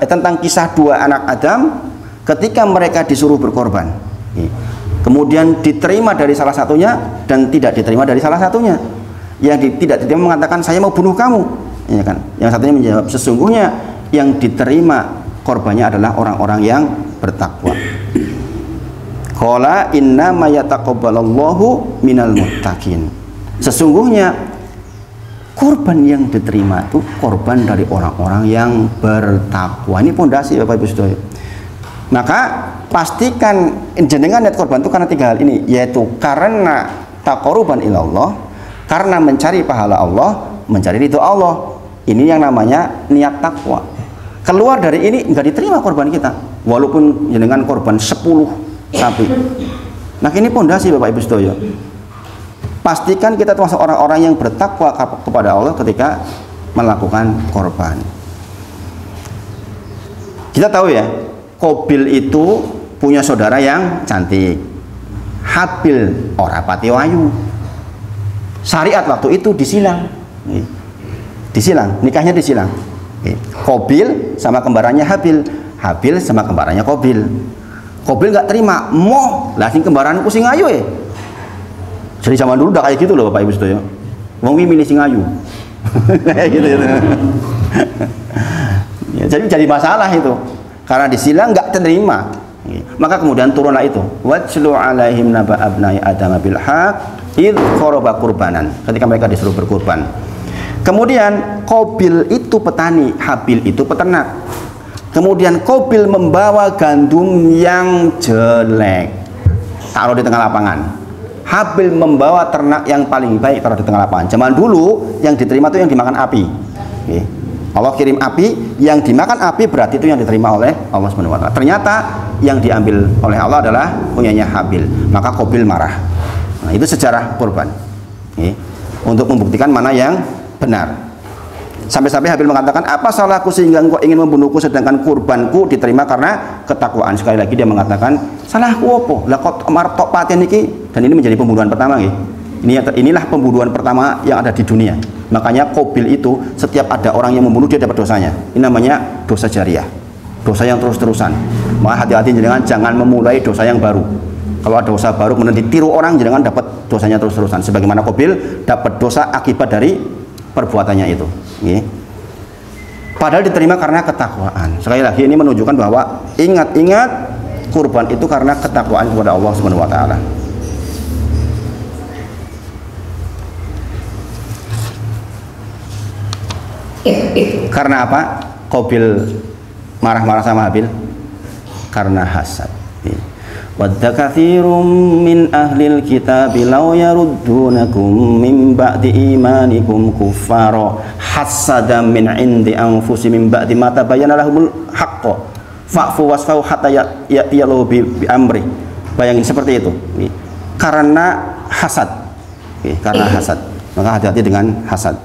tentang kisah dua anak Adam ketika mereka disuruh berkorban. Kemudian diterima dari salah satunya dan tidak diterima dari salah satunya. Yang tidak diterima mengatakan saya mau bunuh kamu, ya kan? Yang satunya menjawab sesungguhnya yang diterima korbannya adalah orang-orang yang bertakwa. Qala inna ma yataqabbalallahu minal muttaqin. Sesungguhnya korban yang diterima itu korban dari orang-orang yang bertakwa. Ini pondasi Bapak Ibu Saudara. Maka pastikan jenengan niat korban itu karena tiga hal ini, yaitu karena taqarruban ilallah, karena mencari pahala Allah, mencari ridho Allah. Ini yang namanya niat takwa. Keluar dari ini enggak diterima korban kita, walaupun jenengan korban 10 sapi. Nah ini pondasi Bapak Ibu sedaya. Pastikan kita termasuk orang-orang yang bertakwa kepada Allah ketika melakukan korban. Kita tahu ya, Qabil itu punya saudara yang cantik, Habil ora pati wayu. Syariat waktu itu disilang, nikahnya disilang. Qabil sama kembarannya Habil, Habil sama kembarannya Qabil. Qabil nggak terima, moh lah sing kembaranku sing ayu ya. Jadi zaman dulu udah kayak gitu loh Bapak Ibu sedaya. Wong milih sing ayu. Kayak gitu. Ya, jadi masalah itu. Karena disilang nggak terima, maka kemudian turunlah itu. Watlu 'alaihim naba abnai Adam bil haqq id qaraba qurbanan. Ketika mereka disuruh berkurban. Kemudian Qabil itu petani, Habil itu peternak. Kemudian Qabil membawa gandum yang jelek, taruh di tengah lapangan. Habil membawa ternak yang paling baik, taruh di tengah lapangan. Zaman dulu yang diterima itu yang dimakan api. Allah kirim api, yang dimakan api berarti itu yang diterima oleh Allah Subhanahu wa taala. Ternyata yang diambil oleh Allah adalah punyanya Habil, maka Qabil marah. Nah, itu sejarah kurban. Untuk membuktikan mana yang benar. Sampai-sampai Habil mengatakan, apa salahku sehingga engkau ingin membunuhku sedangkan kurbanku diterima karena ketakwaan. Sekali lagi dia mengatakan, salahku apa? Lah kok martok paten iki, dan ini menjadi pembunuhan pertama nggih. Inilah pembunuhan pertama yang ada di dunia. Makanya Qabil itu setiap ada orang yang membunuh dia dapat dosanya. Ini namanya dosa jariah, dosa yang terus-terusan. Maka hati-hati jangan memulai dosa yang baru. Kalau ada dosa baru kemudian ditiru orang, jangan dapat dosanya terus-terusan. Sebagaimana Qabil dapat dosa akibat dari perbuatannya itu. Padahal diterima karena ketakwaan. Sekali lagi ini menunjukkan bahwa ingat kurban itu karena ketakwaan kepada Allah Subhanahu wa taala. Karena apa? Qabil marah-marah sama Habil? Karena hasad. wadda katsirum min ahlil kitabi law yaruddunakum min ba'di imanikum kuffara hasadan min indi anfusihim min ba'di ma tabayyana lahumul haqqu fa'fu wasfahu hatta ya'tiyallahu bi amri. Bayangin seperti itu. Karena hasad. Karena hasad. Maka hati-hati dengan hasad.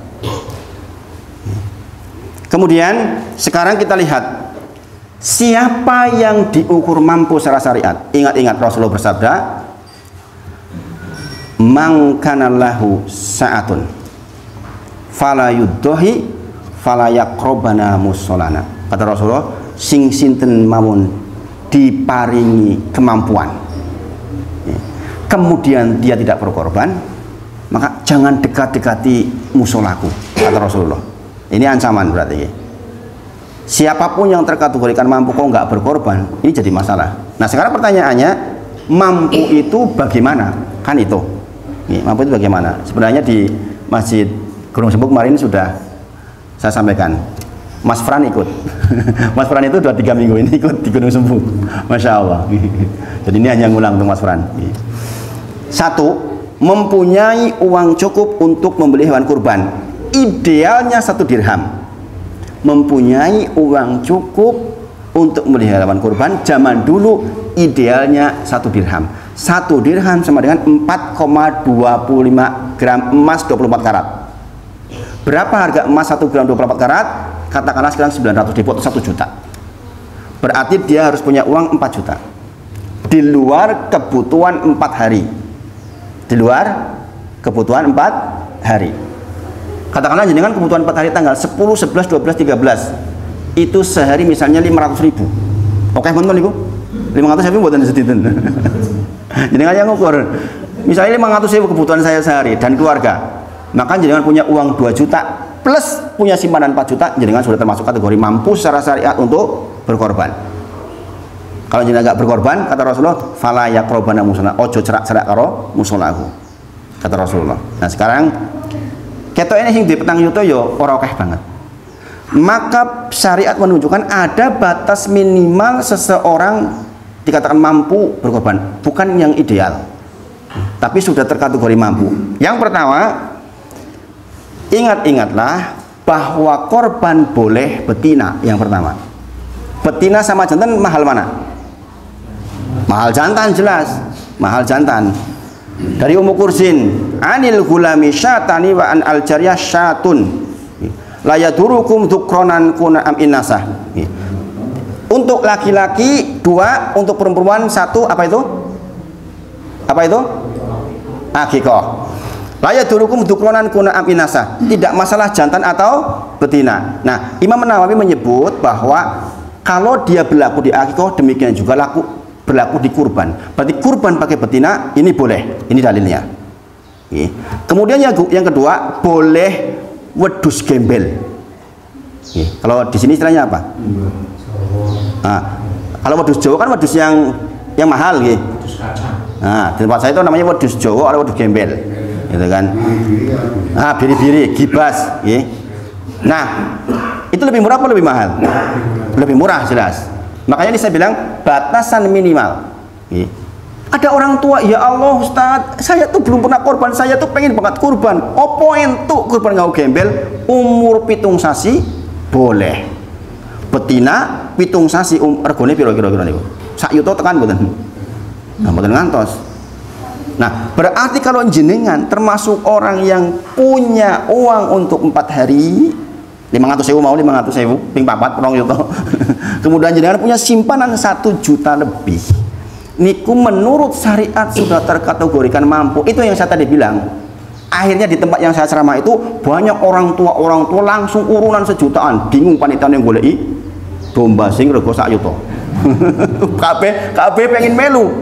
Kemudian sekarang kita lihat siapa yang diukur mampu secara syariat. Ingat-ingat Rasulullah bersabda, "Man kana lahu sa'atun fala yudhi fala yaqrabana musallana." Kata Rasulullah, sing sinten mawon diparingi kemampuan, kemudian dia tidak berkorban, maka jangan dekat-dekati musolaku, kata Rasulullah. Ini ancaman berarti. Siapapun yang terkategorikan mampu kok nggak berkorban, ini jadi masalah. Nah sekarang pertanyaannya, mampu itu bagaimana? Kan itu, mampu itu bagaimana? Sebenarnya di Masjid Gunung Sembuk kemarin sudah saya sampaikan. Mas Fran ikut. Mas Fran itu 2-3 minggu ini ikut di Gunung Sembuk. Masya Allah. Jadi ini hanya ngulang untuk Mas Fran. Satu, mempunyai uang cukup untuk membeli hewan kurban. Idealnya 1 dirham. Mempunyai uang cukup untuk membeli hewan kurban zaman dulu idealnya 1 dirham. 1 dirham sama dengan 4,25 gram emas 24 karat. Berapa harga emas 1 gram 24 karat? Katakanlah sekarang 900 ribu atau 1 juta. Berarti dia harus punya uang 4 juta. Di luar kebutuhan 4 hari. Di luar kebutuhan 4 hari. Katakanlah jenengan kebutuhan 4 hari tanggal 10, 11, 12, 13. Itu sehari misalnya 500 ribu. Oke, betul niku? 500 ribu buatan sediten. Jenengan yang ngukur. Misalnya 500 ribu kebutuhan saya sehari dan keluarga. Maka jenengan punya uang 2 juta plus punya simpanan 4 juta, jenengan sudah termasuk kategori mampu secara syariat untuk berkorban. Kalau jenengan nggak berkorban, kata Rasulullah, fala yaqrabana musalla, ojo cerak-cerak karo musolahu, kata Rasulullah. Nah sekarang ketok ini sing di petang yuto yo ora akeh banget. Maka syariat menunjukkan ada batas minimal seseorang dikatakan mampu berkorban, bukan yang ideal, tapi sudah terkategori mampu. Yang pertama, ingat-ingatlah bahwa korban boleh betina. Yang pertama, betina sama jantan mahal mana? Mahal jantan, jelas mahal jantan. Dari Ummu Kursin, anil gulami syatani wa an al jariyah syatun la yadurukum dzukronan kuna am innasah. Untuk laki-laki 2, untuk perempuan 1. Apa itu? Apa itu? Akikah. La yadurukum dzukronan kuna am innasah. Tidak masalah jantan atau betina. Nah, Imam Nawawi menyebut bahwa kalau dia berlaku di akikah, demikian juga berlaku di kurban. Berarti kurban pakai betina ini boleh. Ini dalilnya. Kemudian yang kedua, boleh wedus gembel. Kalau di sini istilahnya apa? Nah, kalau wedus Jawa kan wedus yang mahal, gitu. Nah, di tempat saya itu namanya wedus Jawa atau wedus gembel, gitu kan? Ah, biri-biri, gibas. Nah, itu lebih murah apa lebih mahal? Lebih murah, jelas. Makanya ini saya bilang batasan minimal. Ada orang tua, ya Allah Ustaz, saya tuh belum pernah korban, saya tuh pengen banget kurban. Opo entuk kurban ngau gembel, umur 7 sasi boleh. Betina 7 sasi regane piro kira-kira niku? Sak yuta tekan mboten? Nah, mboten ngantos. Nah, berarti kalau jenengan termasuk orang yang punya uang untuk 4 hari, 500.000 mau 500.000 ping 4 rong yuta. Kemudian jenengan punya simpanan 1 juta lebih. Niku menurut syariat sudah terkategorikan mampu. Itu yang saya tadi bilang. Akhirnya di tempat yang saya ceramah itu banyak orang tua langsung urunan sejutaan. Bingung panitia yang goleki domba sing rego sak yuta. Kabeh pengen melu.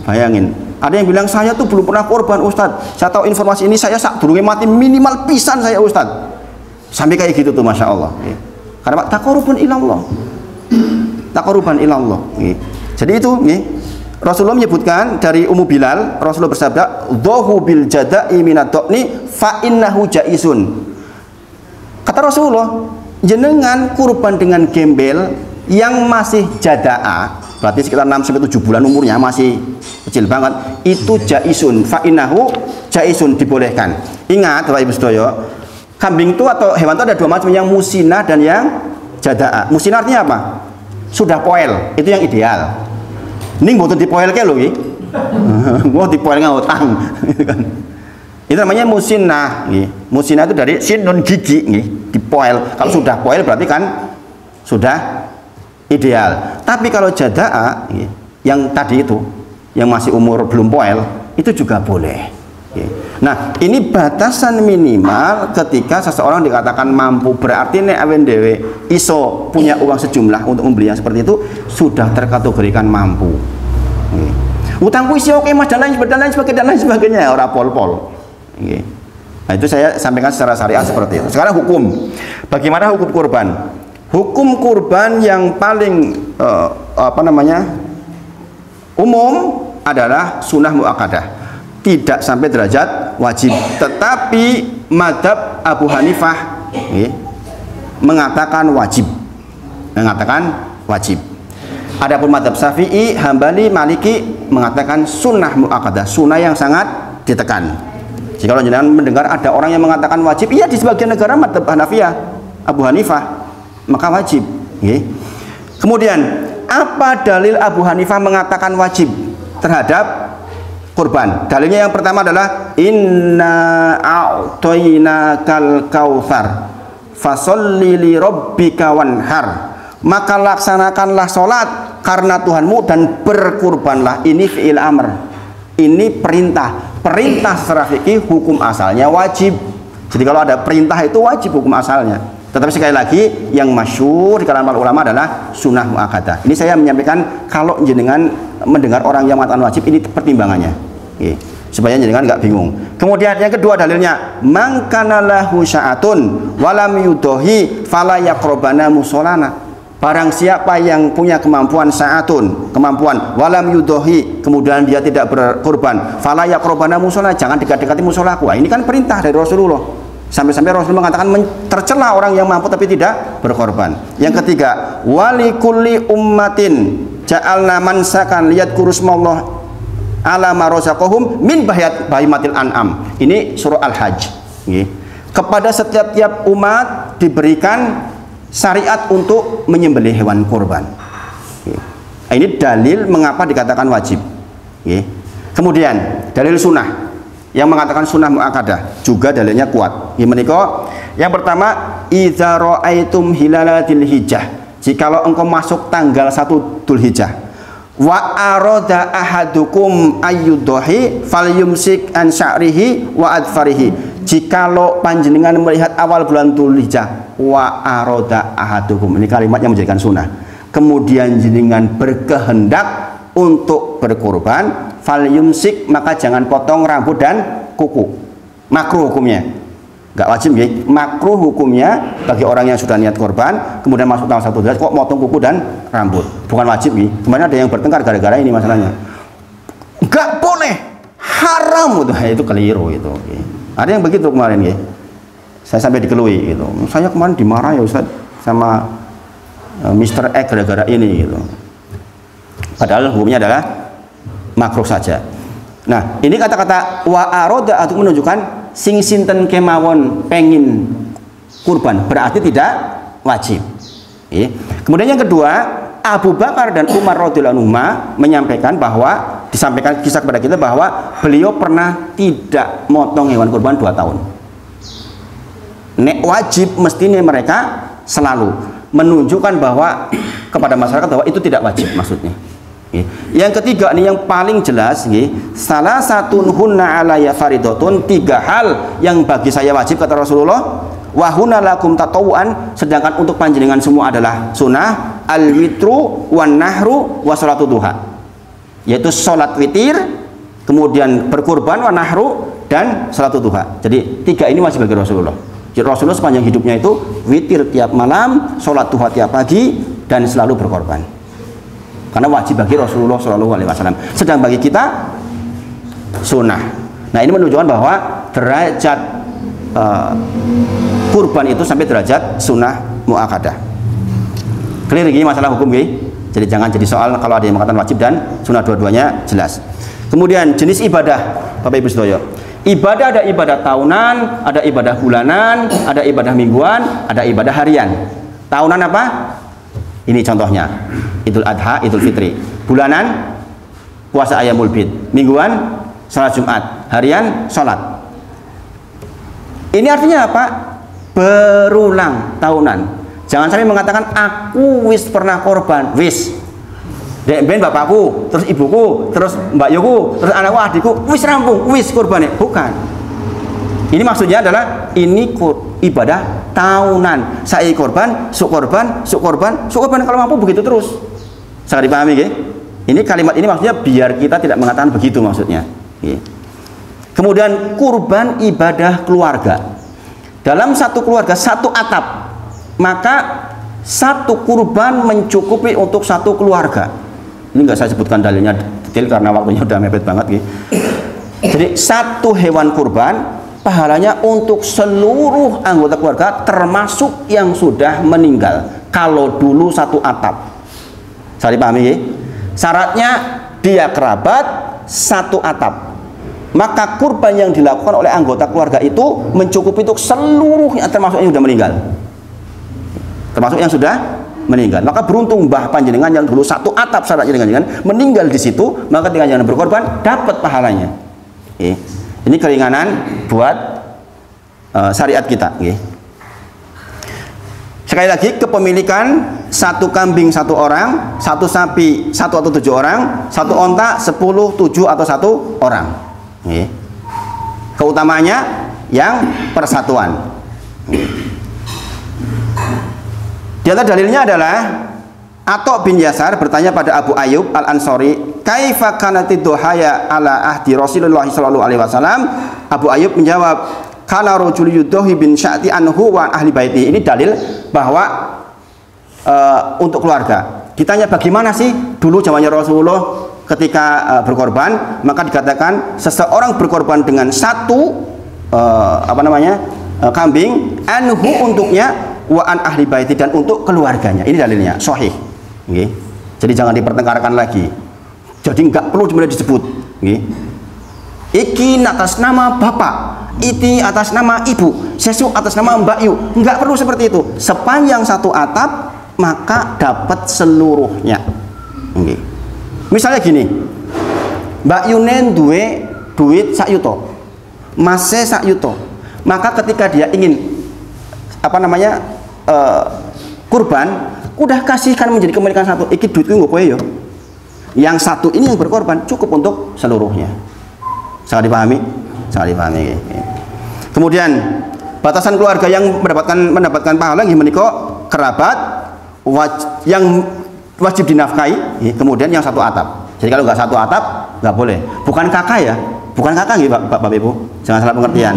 Bayangin. Ada yang bilang saya tuh belum pernah korban Ustadz. Saya tahu informasi ini, saya sak durunge mati minimal pisan saya Ustadz. Sampai kayak gitu tuh, masya Allah. Karena taqarruban ilallah. Taqarruban ilallah. Jadi itu, Rasulullah menyebutkan dari Ummu Bilal, Rasulullah bersabda, "Dhahu bil jada'i minad dhani fa innahu jaisun." Kata Rasulullah, jenengan kurban dengan gembel yang masih jada'a, berarti sekitar 6-7 bulan umurnya, masih kecil banget, itu jaisun, fa'inahu jaisun, dibolehkan. Ingat Bapak Ibu sedaya, kambing itu atau hewan itu ada dua macam, yang musinah dan yang jadaa. Musinah artinya apa? Sudah poel, itu yang ideal. Ning mboten dipoel ke lho iki. Wah dipoel ngutang gitu kan. Itu namanya musinah nggih. Musinah itu dari sin nun gigi nggih, dipoel. Kalau sudah poel berarti kan sudah ideal. Tapi kalau jadaa nggih, yang tadi itu yang masih umur belum poel itu juga boleh. Nah, ini batasan minimal ketika seseorang dikatakan mampu, berarti nek awen dhewe iso punya uang sejumlah untuk membeli yang seperti itu sudah terkategorikan mampu. Utangku isi oke Mas, dan lain sebagainya, ora pol-pol. Nah, itu saya sampaikan secara syariah seperti itu. Sekarang hukum. Bagaimana hukum kurban? Hukum kurban yang paling umum adalah sunnah muakkadah. Tidak sampai derajat wajib, tetapi mazhab Abu Hanifah mengatakan wajib. Adapun mazhab Syafi'i, Hambali, Maliki mengatakan sunnah muakkadah, sunnah yang sangat ditekan. Jika kalau jenengan mendengar ada orang yang mengatakan wajib, iya di sebagian negara mazhab Hanafiyah, Abu Hanifah, maka wajib. Kemudian apa dalil Abu Hanifah mengatakan wajib terhadap kurban? Dalilnya yang pertama adalah inna a'tainakal kautsar fasholli li rabbika wanhar, maka laksanakanlah sholat karena Tuhanmu dan berkurbanlah. Ini fi'il amr, ini perintah secara fikih, hukum asalnya wajib. Jadi kalau ada perintah itu wajib hukum asalnya. Tetapi sekali lagi yang masyhur di kalangan para ulama adalah sunnah muakkadah. Ini saya menyampaikan kalau jenengan mendengar orang yang mengatakan wajib, ini pertimbangannya. Supaya jenengan nggak bingung. Kemudian yang kedua dalilnya, man kana lahu sya'atun walam yudohi fala yaqrabana musolana. Barang siapa yang punya kemampuan sa'atun, kemampuan walam yudohi, kemudian dia tidak berkorban, fala yaqrabana musolana, jangan dekat-dekati musolaku. Ini kan perintah dari Rasulullah. Sampai-sampai Rasulullah mengatakan tercela orang yang mampu tapi tidak berkorban. Yang ketiga, wali kulli ummatin ja'alna mansakan liyadhkuru smallah ala ma razaqahum min bahimatil an'am. Ini surah Al-Hajj. Kepada setiap umat diberikan syariat untuk menyembelih hewan kurban. Ini dalil mengapa dikatakan wajib. Kemudian dalil sunnah yang mengatakan sunnah muakkadah juga dalilnya kuat. Yang pertama, idza ra'aitum hilala dzulhijjah, jikalau engkau masuk tanggal 1 Dzulhijjah, wa arada ahadukum ayyudhi falyumsik an sya'rihi wa adfarihi, jikalau panjenengan melihat awal bulan Dzulhijjah, wa arada ahadukum, ini kalimat yang menjadikan sunnah, kemudian jenengan berkehendak untuk berkorban, falyumsik, maka jangan potong rambut dan kuku. Makruh hukumnya, nggak wajib ya, makruh hukumnya bagi orang yang sudah niat korban kemudian masuk tanggal 1 Dzulhijjah kok potong kuku dan rambut, bukan wajib ya. Kemarin ada yang bertengkar gara-gara ini masalahnya, nggak boleh, haram itu keliru itu. Ada yang begitu kemarin ya, saya sampai dikelui gitu, saya kemarin dimarah ya Ustaz sama Mr. X gara-gara ini gitu. Padahal hukumnya adalah makruh saja. Nah, ini kata-kata wa aroda untuk menunjukkan sing sinten kemawon pengin kurban, berarti tidak wajib. Kemudian yang kedua, Abu Bakar dan Umar radhiyallahu anhuma menyampaikan bahwa, disampaikan kisah kepada kita bahwa beliau pernah tidak motong hewan kurban 2 tahun. Nek wajib mestinya mereka selalu menunjukkan bahwa kepada masyarakat bahwa itu tidak wajib maksudnya. Yang ketiga, ini yang paling jelas, salah satu hunna alaya faridotun, 3 hal yang bagi saya wajib kata Rasulullah, wahuna lakum tatawuan, sedangkan untuk panjenengan semua adalah sunnah, al witru wan nahru wa salatu duha, yaitu sholat witir, kemudian berkurban, wan nahru, dan salatu duha. Jadi 3 ini wajib bagi Rasulullah. Jadi Rasulullah sepanjang hidupnya itu witir tiap malam, sholat duha tiap pagi, dan selalu berkorban. Karena wajib bagi Rasulullah SAW. Sedang bagi kita sunnah. Nah, ini menunjukkan bahwa derajat kurban itu sampai derajat sunnah muakkadah. Clear ini masalah hukum, Jadi jangan jadi soal kalau ada yang mengatakan wajib dan sunnah, dua-duanya jelas. Kemudian jenis ibadah, Bapak Ibu Sedoyo. Ibadah ada ibadah tahunan, ada ibadah bulanan, ada ibadah mingguan, ada ibadah harian. Tahunan apa? Ini contohnya, Idul Adha, Idul Fitri. Bulanan, puasa Ayyamul Bid. Mingguan, salat Jumat. Harian, salat. Ini artinya apa? Berulang tahunan. Jangan sampai mengatakan aku wis pernah korban, wis. Dek ben bapakku, terus ibuku, terus mbak Yoku, terus anakku, adikku, wis rampung, wis korban. Bukan. Ini maksudnya adalah ini ibadah tahunan. Saya korban, suk korban, suk korban, suk korban, kalau mampu begitu terus. Sangat dipahami nggih? Ini kalimat ini maksudnya biar kita tidak mengatakan begitu maksudnya. Kemudian kurban ibadah keluarga. Dalam satu keluarga satu atap, maka satu kurban mencukupi untuk satu keluarga. Ini nggak saya sebutkan dalilnya detail karena waktunya udah mepet banget gitu. Jadi satu hewan kurban pahalanya untuk seluruh anggota keluarga termasuk yang sudah meninggal. Kalau dulu satu atap, saya dipahami ya? Syaratnya dia kerabat satu atap. Maka kurban yang dilakukan oleh anggota keluarga itu mencukupi untuk seluruhnya termasuk yang sudah meninggal. Termasuk yang sudah meninggal. Maka beruntung mbah panjenengan yang dulu satu atap syaratnya dengan meninggal di situ, maka dengan yang berkorban dapat pahalanya. Ini keringanan buat syariat kita. Sekali lagi, kepemilikan satu kambing satu orang, satu sapi satu atau 7 orang, satu onta 10, 7 atau 1 orang. Keutamanya yang persatuan. Di antara dalilnya adalah Atok bin Yasar bertanya pada Abu Ayyub Al-Ansori, "Kaifa kanatid duhaya ala ahdi Rasulullah sallallahu alaihi wasallam?" Abu Ayyub menjawab, "Kana rajul yudahi bin sya'ti anhu wa ahli baiti." Ini dalil bahwa untuk keluarga. Ditanya bagaimana sih dulu zamannya Rasulullah ketika berkorban, maka dikatakan seseorang berkorban dengan satu kambing, anhu untuknya, wa an ahli baiti dan untuk keluarganya. Ini dalilnya sahih. Jadi jangan dipertengkarkan lagi. Jadi nggak perlu kemudian disebut. Iki atas nama bapak, iti atas nama ibu, sesu atas nama Mbak Yu. Nggak perlu seperti itu. Sepanjang satu atap maka dapat seluruhnya. Misalnya gini, Mbak Yunen duwe duit sak yuto, Mase sak yuto. Maka ketika dia ingin kurban, udah kasihkan menjadi kepemilikan satu. Iki duitku nggak kowe yo. Yang satu ini yang berkorban cukup untuk seluruhnya. Sangat dipahami? Sangat dipahami. Kemudian batasan keluarga yang mendapatkan pahala nggih menika kerabat yang wajib dinafkahi, kemudian yang satu atap. Jadi kalau nggak satu atap nggak boleh. Bukan kakak ya, bukan kakak nggih Bapak Ibu. Jangan salah pengertian.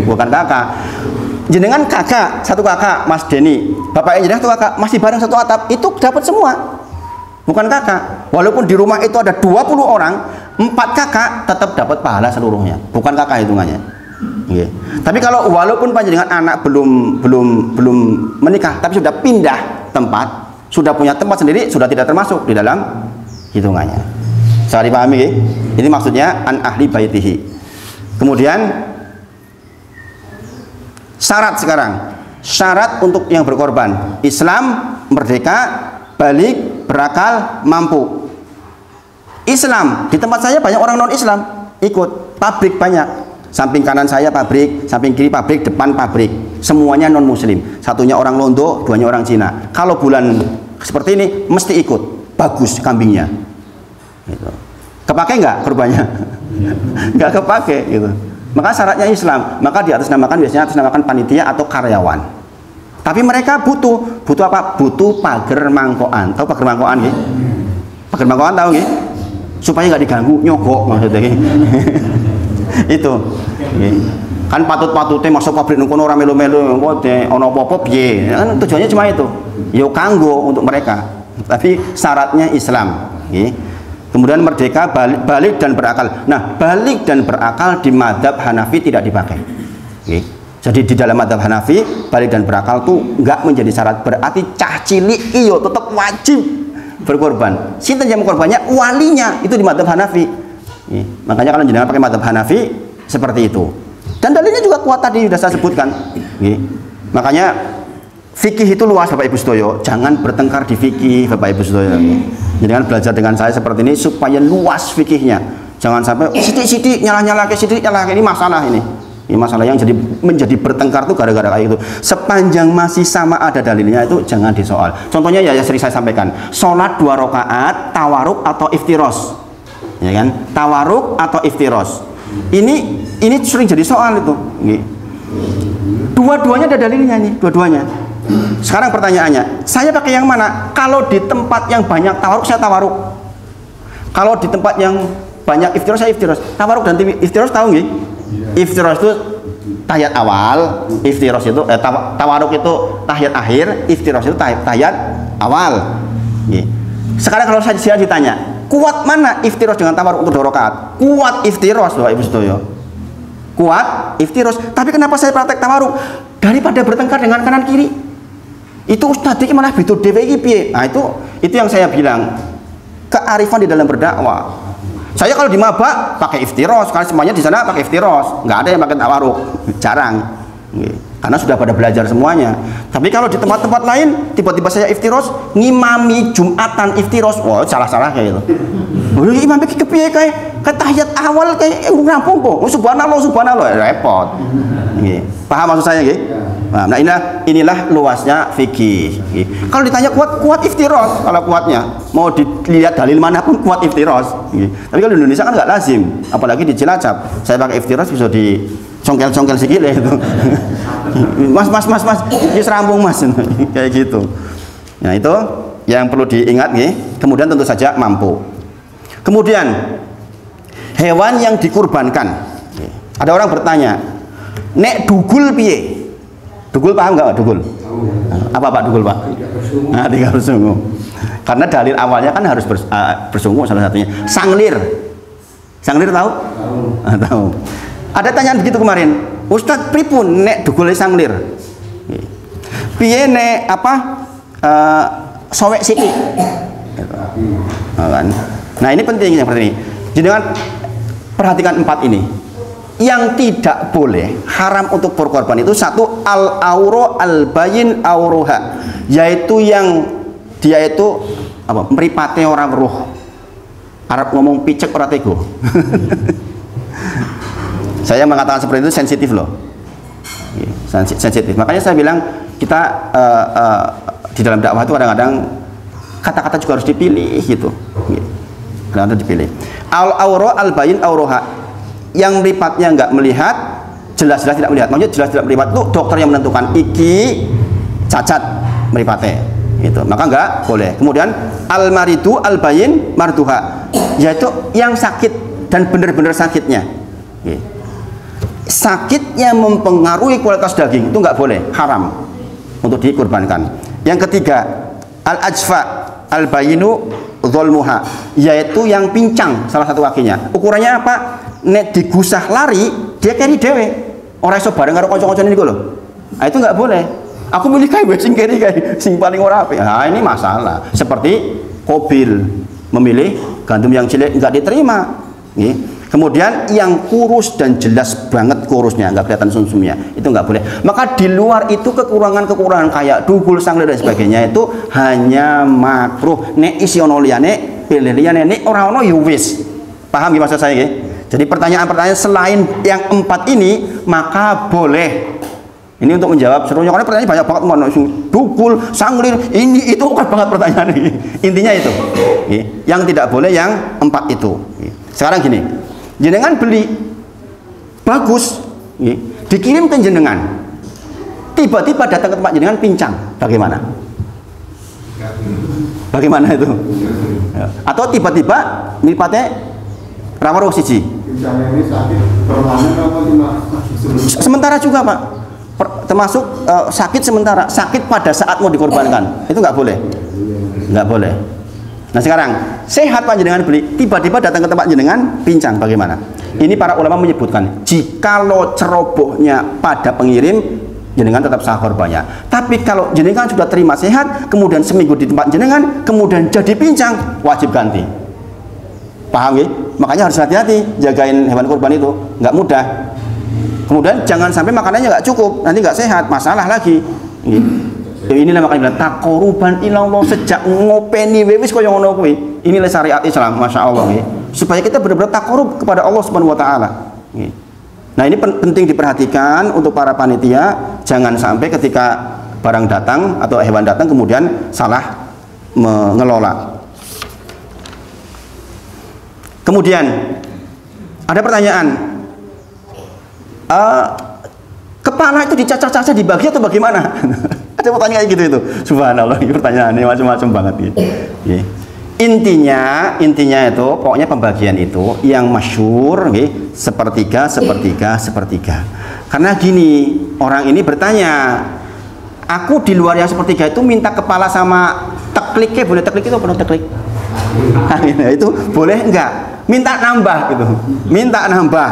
Bukan kakak. Jenengan kakak, satu kakak, Mas Denny, bapaknya jenengan satu kakak, masih bareng satu atap, itu dapat semua. Bukan kakak. Walaupun di rumah itu ada 20 orang, 4 kakak tetap dapat pahala seluruhnya. Bukan kakak hitungannya. Tapi kalau walaupun panjenengan anak belum menikah, tapi sudah pindah tempat, sudah punya tempat sendiri, sudah tidak termasuk di dalam hitungannya. Saya dipahami ya? Ini maksudnya an ahli baitihi. Kemudian syarat sekarang, syarat untuk yang berkorban: Islam, merdeka, balik, berakal, mampu. Islam, di tempat saya banyak orang non Islam ikut, pabrik banyak, samping kanan saya pabrik, samping kiri pabrik, depan pabrik, semuanya non muslim. Satunya orang Londo, duanya orang Cina. Kalau bulan seperti ini mesti ikut, bagus kambingnya gitu. Kepake nggak korbannya? Nggak kepake gitu. Maka syaratnya Islam, maka biasanya atasnamakan panitia atau karyawan. Tapi mereka butuh apa? Butuh pager mangkokan. Tahu pager mangkokan nggih? Pager mangkokan tahu nggih? Supaya nggak diganggu, nyogok maksudnya. Itu. Kan patut-patutnya masuk pabrik nunggu orang melu-melu, ono apa-apa piye. Kan tujuannya cuma itu. Yo kanggo untuk mereka. Tapi syaratnya Islam. Kemudian merdeka, balik dan berakal. Nah, balik dan berakal di mazhab Hanafi tidak dipakai. Jadi di dalam mazhab Hanafi, balik dan berakal tuh nggak menjadi syarat. Berarti cah cilik iyo tetap wajib berkorban. Sinten yang korbannya? Walinya. Itu di madzhab Hanafi. Makanya kalau jenengan pakai madzhab Hanafi seperti itu. Dan dalilnya juga kuat tadi sudah saya sebutkan. Makanya fikih itu luas Bapak Ibu Sedoyo. Jangan bertengkar di fikih Bapak Ibu Sedoyo. Jangan belajar dengan saya seperti ini supaya luas fikihnya. Jangan sampai sidik-sidik nyalah-nyalah ke sidik nyalah ini masalah ini. Ini masalah yang menjadi bertengkar tuh gara-gara kayak gitu. Sepanjang masih sama ada dalilnya itu jangan disoal. Contohnya ya sering saya sampaikan, sholat 2 rakaat tawaruk atau iftiros, ya kan? Tawaruk atau iftiros. Ini sering jadi soal itu. Dua-duanya ada dalilnya nih, dua-duanya. Sekarang pertanyaannya, saya pakai yang mana? Kalau di tempat yang banyak tawaruk saya tawaruk. Kalau di tempat yang banyak iftiros saya iftiros. Tawaruk dan iftiros tahu nggih? Iftiros itu tahiyat awal, iftiros itu tawaruk itu tahiyat akhir, iftiros itu tahiyat awal. Sekarang kalau saya ditanya, kuat mana iftiros dengan tawaruk untuk 2 rakaat? Kuat iftiros Bapak Ibu Sedoyo. Kuat iftiros. Tapi kenapa saya praktek tawaruk? Daripada bertengkar dengan kanan kiri. Itu tadi malah betul DWI piye. Nah itu yang saya bilang, kearifan di dalam berdakwah. Saya kalau di maba pakai iftiros, karena semuanya di sana pakai iftiros, nggak ada yang pakai tawaruk, jarang, karena sudah pada belajar semuanya. Tapi kalau di tempat-tempat lain, tiba-tiba saya iftiros, ngimami Jumatan iftiros, wah salah-salah kayak gitu. Imam kepiye kayak tahiyat awal kayak rampung kok, subhanallah, repot. Paham maksud saya gitu? Nah inilah luasnya fikih. Kalau ditanya kuat iftiros, kalau kuatnya mau dilihat dalil manapun kuat iftiros. Tapi kalau di Indonesia kan nggak lazim, apalagi di Cilacap. Saya pakai iftiros bisa di congkel sikile itu. Mas, ini serampung mas, kayak gitu. Nah itu yang perlu diingat nih. Kemudian tentu saja mampu. Kemudian hewan yang dikurbankan. Ada orang bertanya, nek dugul piye? Dugul paham nggak Pak dugul? Apa Pak dugul Pak? Nah, 3 bersungu. Karena dalil awalnya kan harus bersungu salah satunya. Sanglir tahu? Tahu. Ada tanyaan begitu kemarin. Ustadz pripun nek dugul sanglir? Piye nek sowek siki? Nah ini penting yang seperti ini. Jadi dengan perhatikan 4 ini. Yang tidak boleh haram untuk berkorban itu satu al-auro al-bayin auroha, yaitu yang dia itu meripate orang roh. Arab ngomong picek ora tego. Saya mengatakan seperti itu sensitif loh, sensitif. Makanya saya bilang kita di dalam dakwah itu kadang-kadang kata-kata juga harus dipilih gitu. Kadang-kadang dipilih. Al-auro al-bayin auroha. Yang meripatnya nggak melihat, jelas-jelas tidak melihat. Maksudnya jelas tidak melihat itu dokter yang menentukan iki cacat meripate itu, maka nggak boleh. Kemudian al-maridu al-bayin marduha, yaitu yang sakit dan benar-benar sakitnya. Sakitnya mempengaruhi kualitas daging itu nggak boleh, haram untuk dikurbankan. Yang ketiga al-ajfa al-bayinu dzulmuha, yaitu yang pincang salah satu kakinya. Ukurannya apa? Nek digusah lari dia keri dewe, orang iso bareng karo kanca-kancane niku lho. Nah, itu nggak boleh. Aku milih kae sing keri kae sing paling ora apik. Nah, ini masalah. Seperti Qabil memilih gandum yang cilik nggak diterima. Kemudian yang kurus dan jelas banget kurusnya, nggak kelihatan sumsumnya, itu nggak boleh. Maka di luar itu kekurangan-kekurangan kayak dugul, sanglir dan sebagainya itu hanya makruh. Nek isi ono liyane, pilih liyane, nek ora ono ya wis. Paham gimana maksud saya nggih? Jadi pertanyaan-pertanyaan selain yang 4 ini maka boleh. Ini untuk menjawab serunya, karena pertanyaan banyak banget, dukul, sanglir, ini itu kan banget pertanyaan ini. Intinya itu. Yang tidak boleh yang 4 itu. Sekarang gini, jenengan beli bagus, dikirim ke jenengan, tiba-tiba datang ke tempat jenengan pincang, bagaimana? Bagaimana itu? Atau tiba-tiba mripate rawuh siji. Sementara juga Pak, termasuk sakit sementara, sakit pada saat mau dikorbankan, itu nggak boleh, nggak boleh. Nah sekarang sehat panjenengan beli, tiba-tiba datang ke tempat jenengan pincang, bagaimana? Ini para ulama menyebutkan, jikalau cerobohnya pada pengirim jenengan tetap sah korbannya. Tapi kalau jenengan sudah terima sehat, kemudian seminggu di tempat jenengan, kemudian jadi pincang, wajib ganti. Paham ya? Makanya harus hati-hati jagain hewan kurban itu, nggak mudah. Kemudian jangan sampai makanannya nggak cukup, nanti nggak sehat, masalah lagi. Inilah makanya bilang taqarruban ilallah, sejak ngopeni wis kaya ngono kuwi. Inilah syariat Islam, masya Allah ya. Supaya kita benar-benar taqarrub kepada Allah Subhanahu wa taala. Nah, ini penting diperhatikan untuk para panitia, jangan sampai ketika barang datang atau hewan datang kemudian salah mengelola. Kemudian ada pertanyaan, kepala itu dicacah-cacah dibagi atau bagaimana? Ada pertanyaan gitu itu. Subhanallah, ini pertanyaannya macam-macam banget gitu. Intinya itu pokoknya pembagian itu yang masyhur sepertiga. Karena gini, orang ini bertanya, aku di luar yang sepertiga itu minta kepala sama tekliknya, boleh teklik itu apa teklik? Nah, itu boleh enggak? Minta nambah gitu, minta nambah.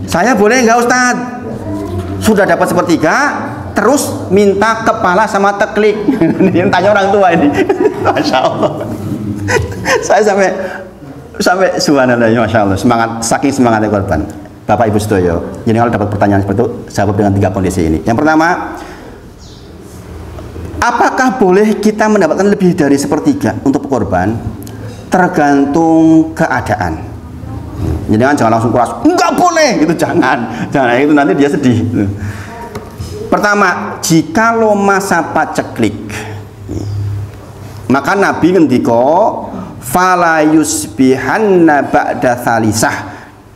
Saya boleh enggak Ustadz? Sudah dapat sepertiga, terus minta kepala sama teklik. Yang tanya orang tua ini. Masya Allah. Saya sampai subhanallah, masya Allah, saking semangatnya korban. Bapak Ibu sedoyo, jadi kalau dapat pertanyaan seperti itu, jawab dengan 3 kondisi ini. Yang pertama, apakah boleh kita mendapatkan lebih dari sepertiga untuk korban? Tergantung keadaan. Jadi jangan langsung keras, enggak boleh, itu jangan itu nanti dia sedih. Pertama, jikalau masa paceklik, maka Nabi ngendika fala yusbihanna ba'da thalisah,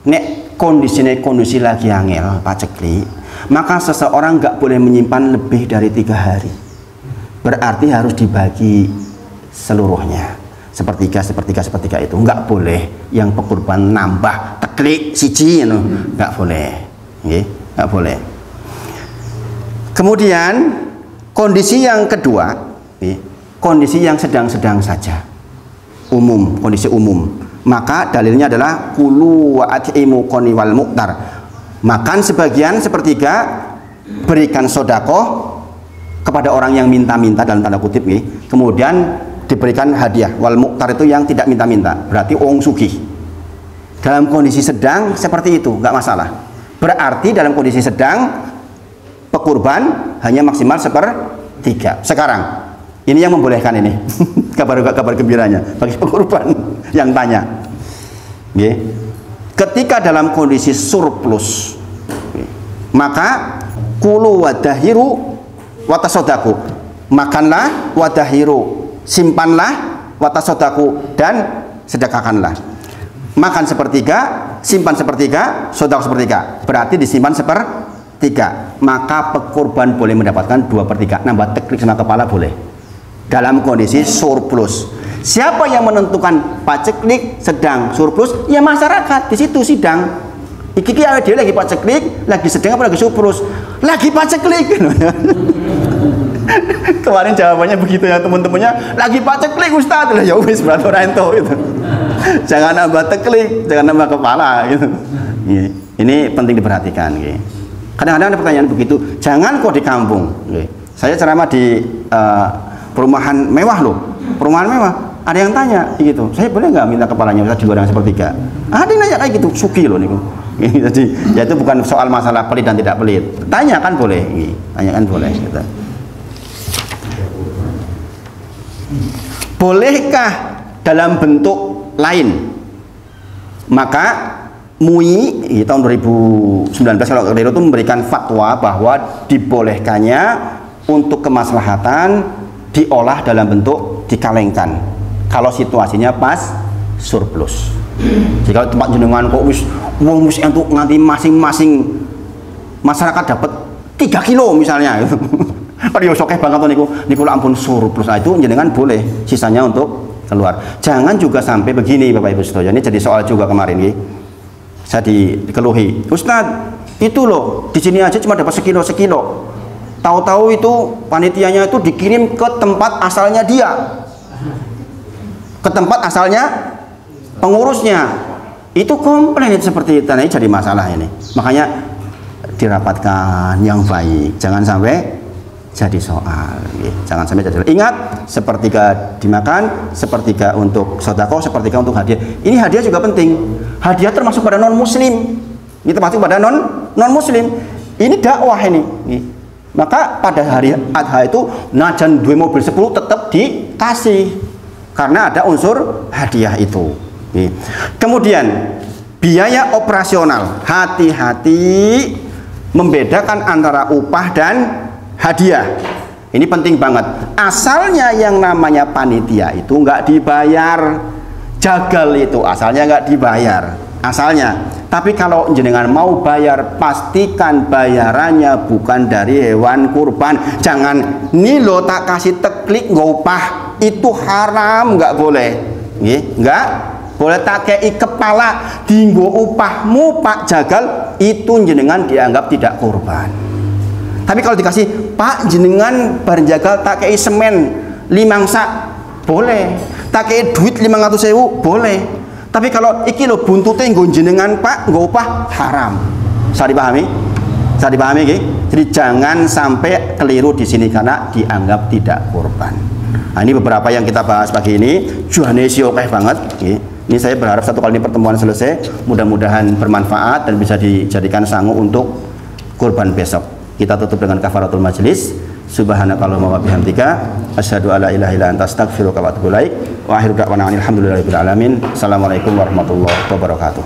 nek kondisi lagi angel paceklik, maka seseorang nggak boleh menyimpan lebih dari 3 hari. Berarti harus dibagi seluruhnya, sepertiga itu nggak boleh. Yang pekurban nambah teklik siji nggak boleh, nggak boleh. Kemudian kondisi yang kedua, kondisi yang sedang-sedang saja, umum, kondisi umum, maka dalilnya adalah kulu wa at'imu qani wal muqtar, makan sebagian sepertiga, berikan sodakoh kepada orang yang minta-minta dalam tanda kutip, kemudian diberikan hadiah. Wal muqtar itu yang tidak minta-minta, berarti wong sugih. Dalam kondisi sedang seperti itu nggak masalah. Berarti dalam kondisi sedang pekurban hanya maksimal 1/3. Sekarang ini yang membolehkan ini kabar gembiranya bagi pekurban yang tanya. Ketika dalam kondisi surplus, maka kulu wadahiru watasodaku, makanlah, wadahiru, simpanlah, watasodaku, dan sedekahkanlah. Makan sepertiga, simpan sepertiga, sodako sepertiga, berarti disimpan 1/3. Maka pekurban boleh mendapatkan 2/3, nambah teklik sama kepala boleh dalam kondisi surplus. Siapa yang menentukan paceklik sedang surplus? Ya masyarakat, di situ sidang. Iki dia lagi paceklik, lagi sedang apa lagi surplus? Lagi paceklik. Kemarin jawabannya begitu ya teman-temannya, lagi paceklik Ustaz. Ya wis berarti ora ento itu. Jangan nambah teklik, jangan nambah kepala gitu. Ini penting diperhatikan. Kadang-kadang ada pertanyaan begitu, jangan kok di kampung. Saya ceramah di perumahan mewah loh, perumahan mewah. Ada yang tanya gitu, saya boleh nggak minta kepalanya di luar yang 1/3? Ada yang nanya kayak gitu, suki loh niku. Jadi ya itu bukan soal masalah pelit dan tidak pelit. Tanyakan boleh, tanyakan boleh. Gitu. Bolehkah dalam bentuk lain? Maka MUI tahun 2019 kalau itu memberikan fatwa bahwa dibolehkannya untuk kemaslahatan diolah dalam bentuk dikalengkan kalau situasinya pas surplus. Jika tempat jenengan kok wis untuk nganti masing-masing masyarakat dapat 3 kilo misalnya gitu. Padahal sokeh banget niku ampun surplus. Nah, itu jenengan boleh sisanya untuk keluar. Jangan juga sampai begini Bapak Ibu sekalian. Ini jadi soal juga kemarin saya dikeluhi, Ustadz itu loh di sini aja cuma dapat sekilo, tahu-tahu itu panitianya itu dikirim ke tempat asalnya dia, ke tempat asalnya pengurusnya, itu komplain itu seperti itu. Nah, ini jadi masalah ini. Makanya dirapatkan yang baik, jangan sampai jadi soal. Jangan sampai jadi soal. Ingat, sepertiga dimakan, sepertiga untuk sedekah, sepertiga untuk hadiah. Ini hadiah juga penting. Hadiah termasuk pada non muslim. Ini termasuk pada non muslim. Ini dakwah ini. Maka pada hari Adha itu najan 2 mobil 10 tetap dikasih karena ada unsur hadiah itu. Kemudian biaya operasional, hati-hati membedakan antara upah dan hadiah. Ini penting banget. Asalnya yang namanya panitia itu nggak dibayar, jagal itu asalnya nggak dibayar, asalnya. Tapi kalau jenengan mau bayar, pastikan bayarannya bukan dari hewan kurban. Jangan nih lo tak kasih teklik ngopah, itu haram, nggak boleh. Nggak boleh tak kei kepala dinggo upahmu Pak Jagal, itu jenengan dianggap tidak kurban. Tapi kalau dikasih Pak jenengan bareng Jagal tak kei semen 5 sak, boleh. Tak kei duit 500.000, boleh. Tapi kalau iki lo buntutnya nggo jenengan Pak, nggo upah, haram. Bisa dipahami? Bisa dipahami iki? Jadi jangan sampai keliru di sini karena dianggap tidak kurban. Nah, ini beberapa yang kita bahas pagi ini. Juhanesi oke banget. Ini saya berharap satu kali ini pertemuan selesai, mudah-mudahan bermanfaat dan bisa dijadikan sangu untuk kurban besok. Kita tutup dengan kafaratul majlis. Subhanakallahumma wa bihamdika asyhadu alla ilaha illa anta astaghfiruka wa atubu ilaik. Wa akhiru da'wana alhamdulillahirabbil alamin. Assalamualaikum warahmatullahi wabarakatuh.